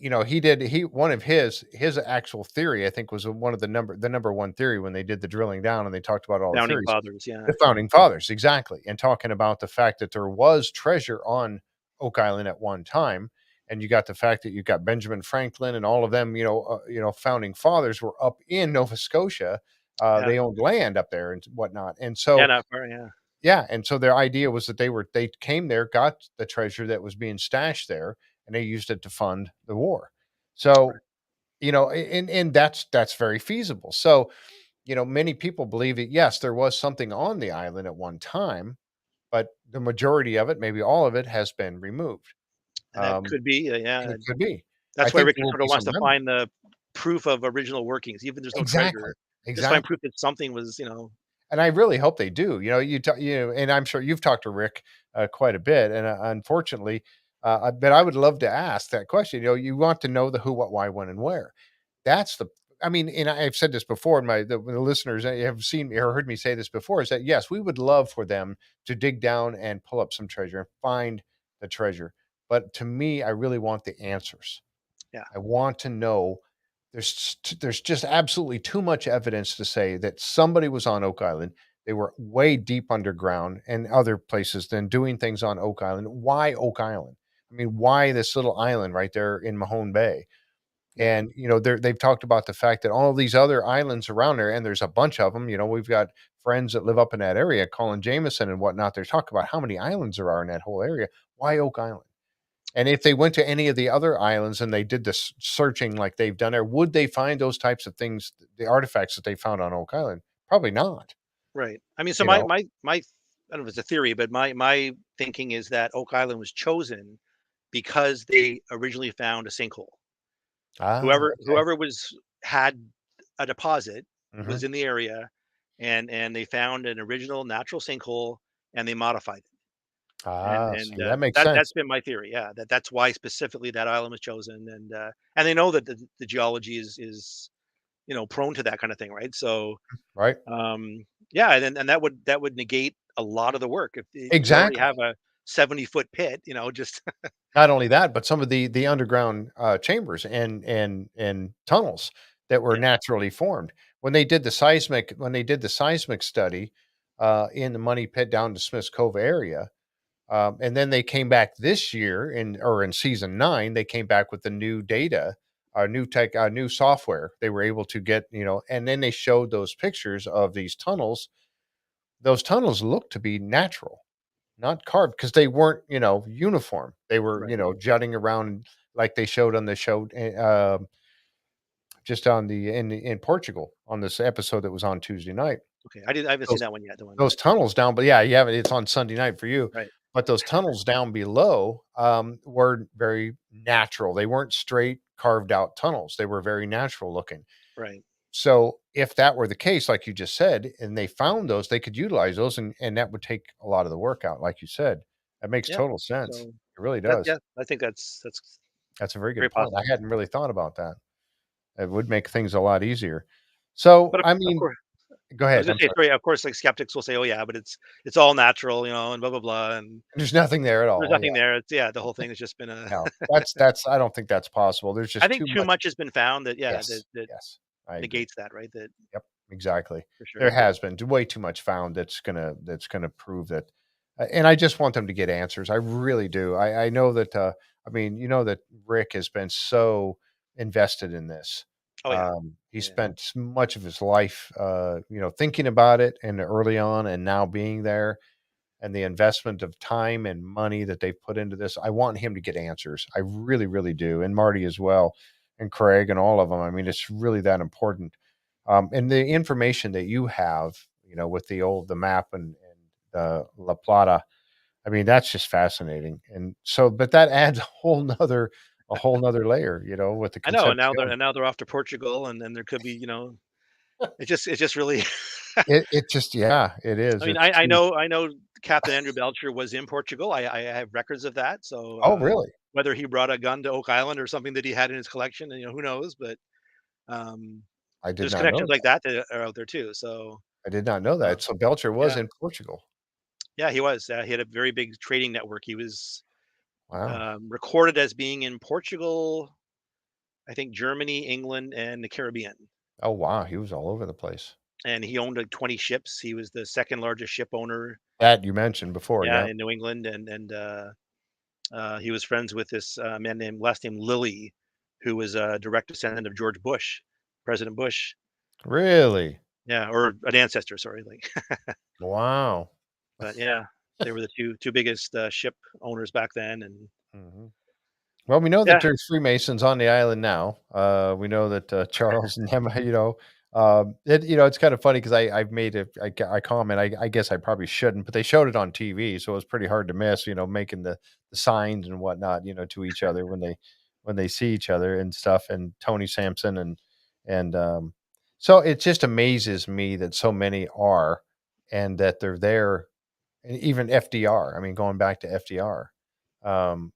one of his actual theory, I think, was one of the number one theory when they did the drilling down and they talked about all the Founding theories. fathers, yeah, The founding fathers, exactly, and talking about the fact that there was treasure on Oak Island at one time, and you got the fact that you got Benjamin Franklin and all of them, founding fathers were up in Nova Scotia. yeah, They owned land up there and whatnot, and yeah, so not far, yeah, yeah, and so their idea was that they came there, got the treasure that was being stashed there, and they used it to fund the war. right. So, and that's very feasible. So, many people believe that yes, there was something on the island at one time, but the majority of it, maybe all of it, has been removed. And that could be, And yeah. it could be. I That's why think there Richard will sort be of wants some to remnant. find the proof of original workings, even if there's no Exactly. treasure. Just find Exactly. proof that something was, And I really hope they do. And I'm sure you've talked to Rick quite a bit, and unfortunately, but I would love to ask that question. You want to know the who, what, why, when, and where. That's the. I mean, and I've said this before, and the listeners have seen me or heard me say this before. Is that yes, we would love for them to dig down and pull up some treasure and find the treasure. But to me, I really want the answers. yeah, I want to know there's just absolutely too much evidence to say that somebody was on Oak Island. They were way deep underground and other places than doing things on Oak Island. Why Oak Island? I mean, why this little island right there in Mahone Bay? yeah, And they've talked about the fact that all these other islands around there, and there's a bunch of them. We've got friends that live up in that area, Colin Jameson and whatnot. They're talking about how many islands there are in that whole area. Why Oak Island? And if they went to any of the other islands and they did this searching like they've done there, would they find those types of things, the artifacts that they found on Oak Island? Probably not. right. I mean, so You my know? my my I don't know if it's a theory, but my thinking is that Oak Island was chosen because they originally found a sinkhole. Ah, okay. Whoever had a deposit Mhm. was in the area, and they found an original natural sinkhole and they modified it. Ah, And see, that makes that's sense. been my theory. Yeah, that's why specifically that island was chosen, and they know that the geology is prone to that kind of thing, right? So Right? yeah, and that would negate a lot of the work if you already Exactly. have a 70-foot pit, just Not only that, but some of the underground chambers and tunnels that were yeah, naturally formed. When they did the seismic study in the Money Pit down to Smith's Cove area. And then they came back this year in season 9, they came back with the new data, new software. They were able to get, and then they showed those pictures of these tunnels those tunnels looked to be natural, not carved, because they weren't, uniform. They were, Right. jutting around like they showed on the show, just on in Portugal on this episode that was on Tuesday night. Okay. I haven't seen Those that one yet. The one, those tunnels down, but yeah, you have it. It's on Sunday night for you. right. But those tunnels down below were very natural. They weren't straight carved out tunnels. They were very natural looking. Right. So if that were the case, like you just said, and they found those, they could utilize those, and that would take a lot of the work out, like you said. That makes Yeah. total sense. So It really that, does. yeah, I think that's That's a very very good point. I possible. hadn't really thought about that. It would make things a lot easier. So, But I of mean, course, go I was ahead. gonna I'm say, sorry. sorry. Of course, like skeptics will say, "Oh yeah, but it's all natural," and blah blah blah, and There's nothing there at there's all. Yeah. nothing there. It's the whole thing has just been a. No, that's I don't think that's possible. There's I just think too too much. much has been found that Yes. Yes. I agree. negates that, right? That Yep, exactly. for There sure. has been way too much found that's gonna prove that, and I just want them to get answers. I really do. I know that. I mean, that Rick has been so invested in this. Oh yeah, He yeah, spent much of his life, thinking about it, and early on, and now being there, and the investment of time and money that they've put into this. I want him to get answers. I really, really do, and Marty as well, and Craig and all of them. I mean, it's really that important. And the information that you have, with the map and the La Plata. I mean, that's just fascinating. And so, but that adds a whole nother layer, with the I know. And now Concepcion. they're off to Portugal, and then there could be, it's just really. It just, yeah, it I is. mean, It's I too. know Captain Andrew Belcher was in Portugal. I have records of that. So Oh, really? whether he brought a gun to Oak Island or something that he had in his collection, and who knows? But um, I did there's not know connections like that. that that are out there too. So I did not know uh, that. So Belcher was yeah, in Portugal. yeah, he was. He had a very big trading network. He was Wow. recorded as being in Portugal, I think Germany, England, and the Caribbean. Oh, wow. He was all over the place. And he owned like 20 ships. He was the second largest ship owner, That you mentioned before, yeah, yeah. in New England, and he was friends with this man named last name Lilly, who was a direct descendant of George Bush, President Bush. Really? Yeah, or an ancestor, sorry. Like, Wow. but yeah, they were the two biggest ship owners back then, and Mhm. Well, we know that yeah, there's Freemasons on the island now. We know that Charles and Emma, it's kind of funny because I've made I comment. I guess I probably shouldn't, but they showed it on TV, so it was pretty hard to miss. Making the signs and whatnot, to each other when they see each other and stuff. And Tony Sampson and so it just amazes me that so many are, and that they're there, and even FDR. I mean, going back to FDR. Um,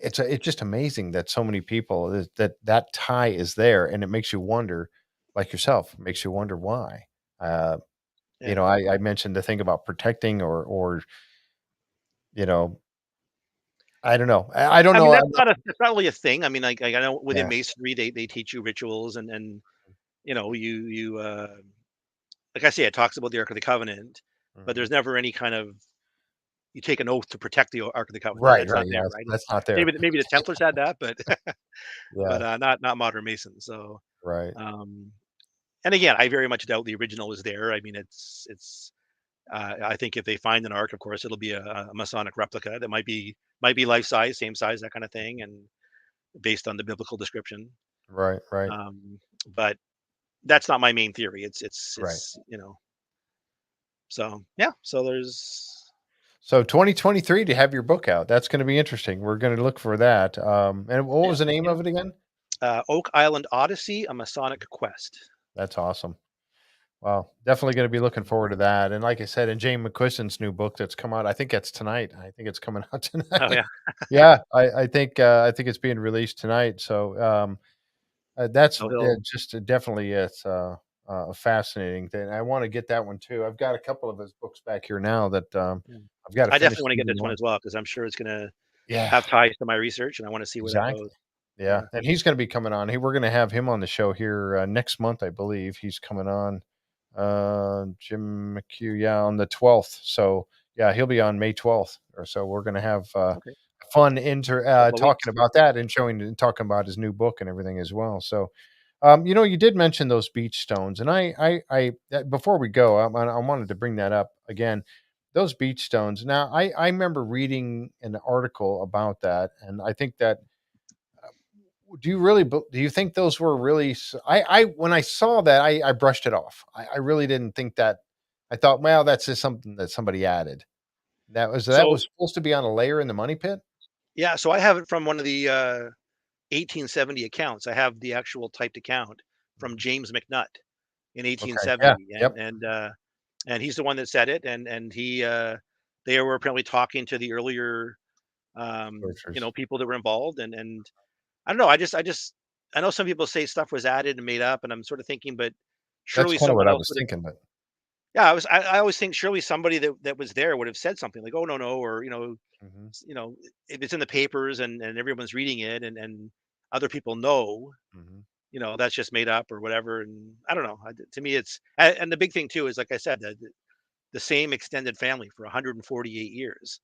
it's just amazing that so many people that tie is there, and it makes you wonder, like yourself, it makes you wonder why. Uh, yeah. I mentioned the thing about protecting or you know, I don't know. I don't I mean, know. that's not really a thing. I mean, like I know within Yeah. masonry, they teach you rituals, and you like I say, it talks about the Ark of the Covenant, but Mhm. there's never any kind of you take an oath to protect the Ark of the Covenant. Right, That's right. not there, Yeah, right? that's not there. Maybe the Templars had that, but Yeah, not modern Masons. So, right, um, and again, I very much doubt the original is there. I mean, it's. I think if they find an Ark, of course, it'll be a Masonic replica that might be life size, same size, that kind of thing, and based on the biblical description. right, right, Um, but that's not my main theory. right. So yeah. So there's So 2023 to have your book out. That's going to be interesting. We're going to look for that. And what yeah, was the name yeah. of it again? Oak Island Odyssey, a Masonic quest. That's awesome. Well, definitely gonna be looking forward to that, and like I said, and Jane McQuiston's new book that's come out, I think it's tonight. I think it's coming out Oh tonight. yeah. Yeah, I think it's being released tonight, so, that's So he'll just definitely it's, a fascinating thing. I wanna get that one too. I've got a couple of his books back here now that, yeah. I've gotta I finish definitely want to get reading this one one. as well because I'm sure it's gonna Yeah, have ties to my research, and I want to see where that goes. exactly. Yeah, Yeah. and he's gonna be coming on. We're gonna have him on the show here, next month, I believe. He's coming on. Jim McHugh, yeah, on the 12th. So yeah, he'll be on May 12th or so. We're gonna have Okay. fun Couple of talking weeks. about that and showing and talking about his new book and everything as well. So You did mention those beach stones, and I before we go, I wanted to bring that up again. Those beach stones. Now, I remember reading an article about that, and I think that. Do you think those were really? I when I saw that, I brushed it off. I really didn't think that. I thought, well, that's just something that somebody added. That was So supposed to be on a layer in the money pit. yeah, so I have it from one of the 1870 accounts. I have the actual typed account from James McNutt in Okay. Yeah. 1870, Yep. and he's the one that said it, and he they were apparently talking to the earlier Tortures. people that were involved, and I don't know. I know some people say stuff was added and made up, and I'm sort of thinking, but That's surely kind of what someone I else was would have. thinking, but Yeah, I always think surely somebody that was there would have said something like, "Oh, no," or mhm, if it's in the papers and everyone's reading it and other people know, mhm. that's just made up or whatever. And I don't know. To me, and the big thing too is, like I said, the same extended family for 148 years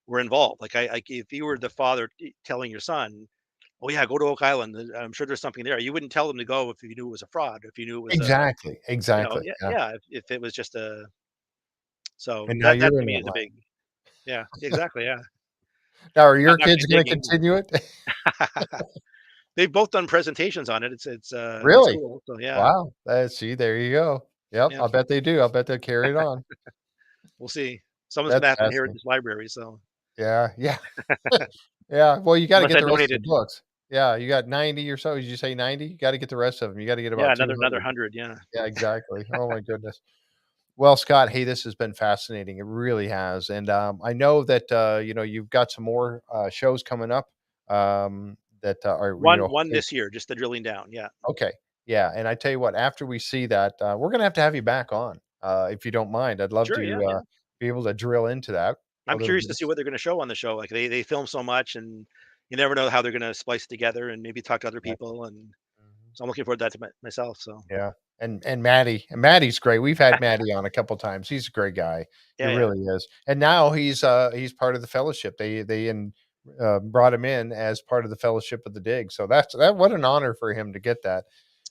were involved. Like if you were the father telling your son, "Oh yeah, go to Oak Island. I'm sure there's something there." You wouldn't tell them to go if you knew it was a fraud, if you knew it was Exactly, exactly, yeah, yeah, yeah. If it was just a so and now that you're to in me that is a line. big yeah, exactly, yeah. Now are I'm your kids actually gonna digging. continue it? They've both done presentations on it. It's Really? cool. So yeah, Wow, see, there you go. Yep, yeah, I bet they do, I bet they'll carry it on. we'll see. Someone's gonna That's have to inherit fascinating. this library, so Yeah, yeah. Yeah, well, you gotta unless get I the rest of the donated. books. Yeah, you got 90 or so, did you say 90? You gotta get the rest of them. You gotta get Yeah, about another 200. 100, yeah. Yeah, exactly. Oh my goodness. Well, Scott, hey, this has been fascinating. It really has, and, I know that, you've got some more, shows coming up, that, are, One hopefully. this year, just the drilling down, yeah. Okay. Yeah, and I tell you what, after we see that, we're gonna have to have you back on, if you don't mind. I'd love Sure, yeah, to, yeah. be able to drill into that a I'm little curious bit. to see what they're gonna show on the show. Like, they film so much, and you never know how they're gonna splice together and maybe talk to other Yeah. people, and Mhm. so I'm looking forward to that to myself, so Yeah, and Maddie's great. We've had Maddie on a couple times. He's a great guy. He yeah, yeah. really is. And now he's part of the fellowship. Brought him in as part of the fellowship of the dig. So what an honor for him to get that.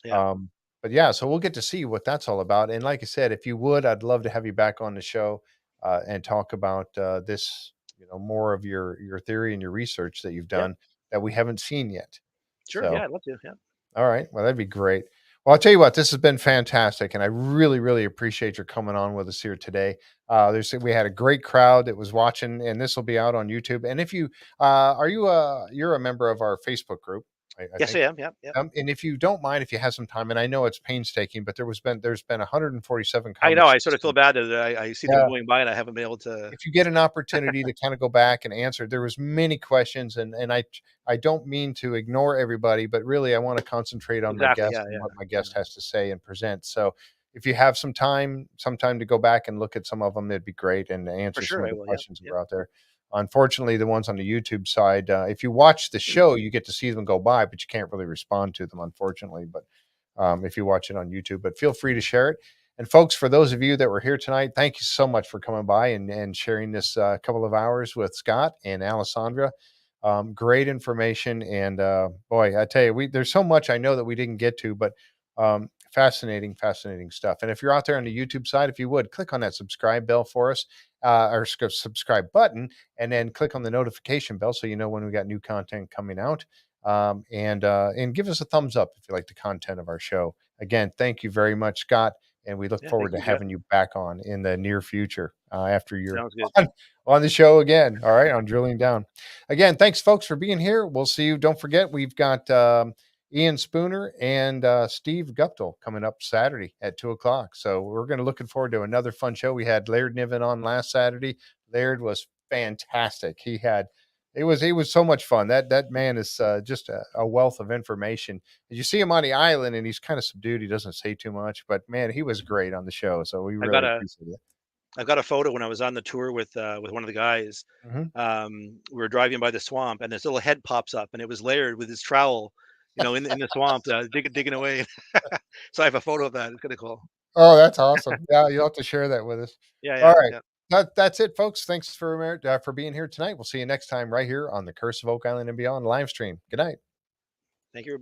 Yeah, Um, but yeah, so we'll get to see what that's all about. And like I said, if you would, I'd love to have you back on the show and talk about this, more of your theory and your research that you've yeah. done that we haven't seen yet. Sure, yeah, So I'd love to, yeah. all right. Well, that'd be great. Well, I'll tell you what, this has been fantastic, and I really, really appreciate your coming on with us here today. We had a great crowd that was watching, and this will be out on YouTube. And if you you're a member of our Facebook group, I Yes, I think. am, yep, yep. And if you don't mind, if you have some time, and I know it's painstaking, but there's been 147 I know, I comments. sort of feel bad that I see them Yeah, going by and I haven't been able to. if you get an opportunity to kind of go back and answer, there was many questions, and I don't mean to ignore everybody, but really I want to concentrate on my Exactly, guest yeah, and yeah, what my yeah. guest has to say and present. So if you have sometime to go back and look at some of them, it'd be great, and For answer some sure, of I the will, yep, questions that yep. were out there. Unfortunately, the ones on the YouTube side, if you watch the show, you get to see them go by, but you can't really respond to them, unfortunately. But if you watch it on YouTube, but feel free to share it. And folks, for those of you that were here tonight, thank you so much for coming by and sharing this couple of hours with Scott and Alessandra. Great information, and boy, I tell you, there's so much I know that we didn't get to, but fascinating, fascinating stuff. And if you're out there on the YouTube side, if you would click on that subscribe bell for us, or subscribe button, and then click on the notification bell so you know when we got new content coming out. And give us a thumbs up if you like the content of our show. Again, thank you very much, Scott, and we look Yeah, thank forward to you, Jeff. having you back on in the near future after you're Sounds good. on, on the show again. All right, on drilling down. Again, thanks, folks, for being here. We'll see you. Don't forget, we've got Ian Spooner and Steve Guptill coming up Saturday at 2:00. So we're going to looking forward to another fun show. We had Laird Niven on last Saturday. Laird was fantastic. It was so much fun. That man is just a wealth of information. You see him on the island, and he's kind of subdued. He doesn't say too much, but man, he was great on the show. So we I've got really a appreciate it. I've got a photo when I was on the tour with one of the guys. Mhm. We were driving by the swamp, and this little head pops up, and it was Laird with his trowel, in the swamp, digging away. So I have a photo of that. It's kinda cool. Oh, that's awesome. Yeah, you'll have to share that with us. Yeah, All yeah, right. yeah. That's it, folks. Thanks for being here tonight. We'll see you next time right here on the Curse of Oak Island and Beyond live stream. Good night. Thank you, everybody.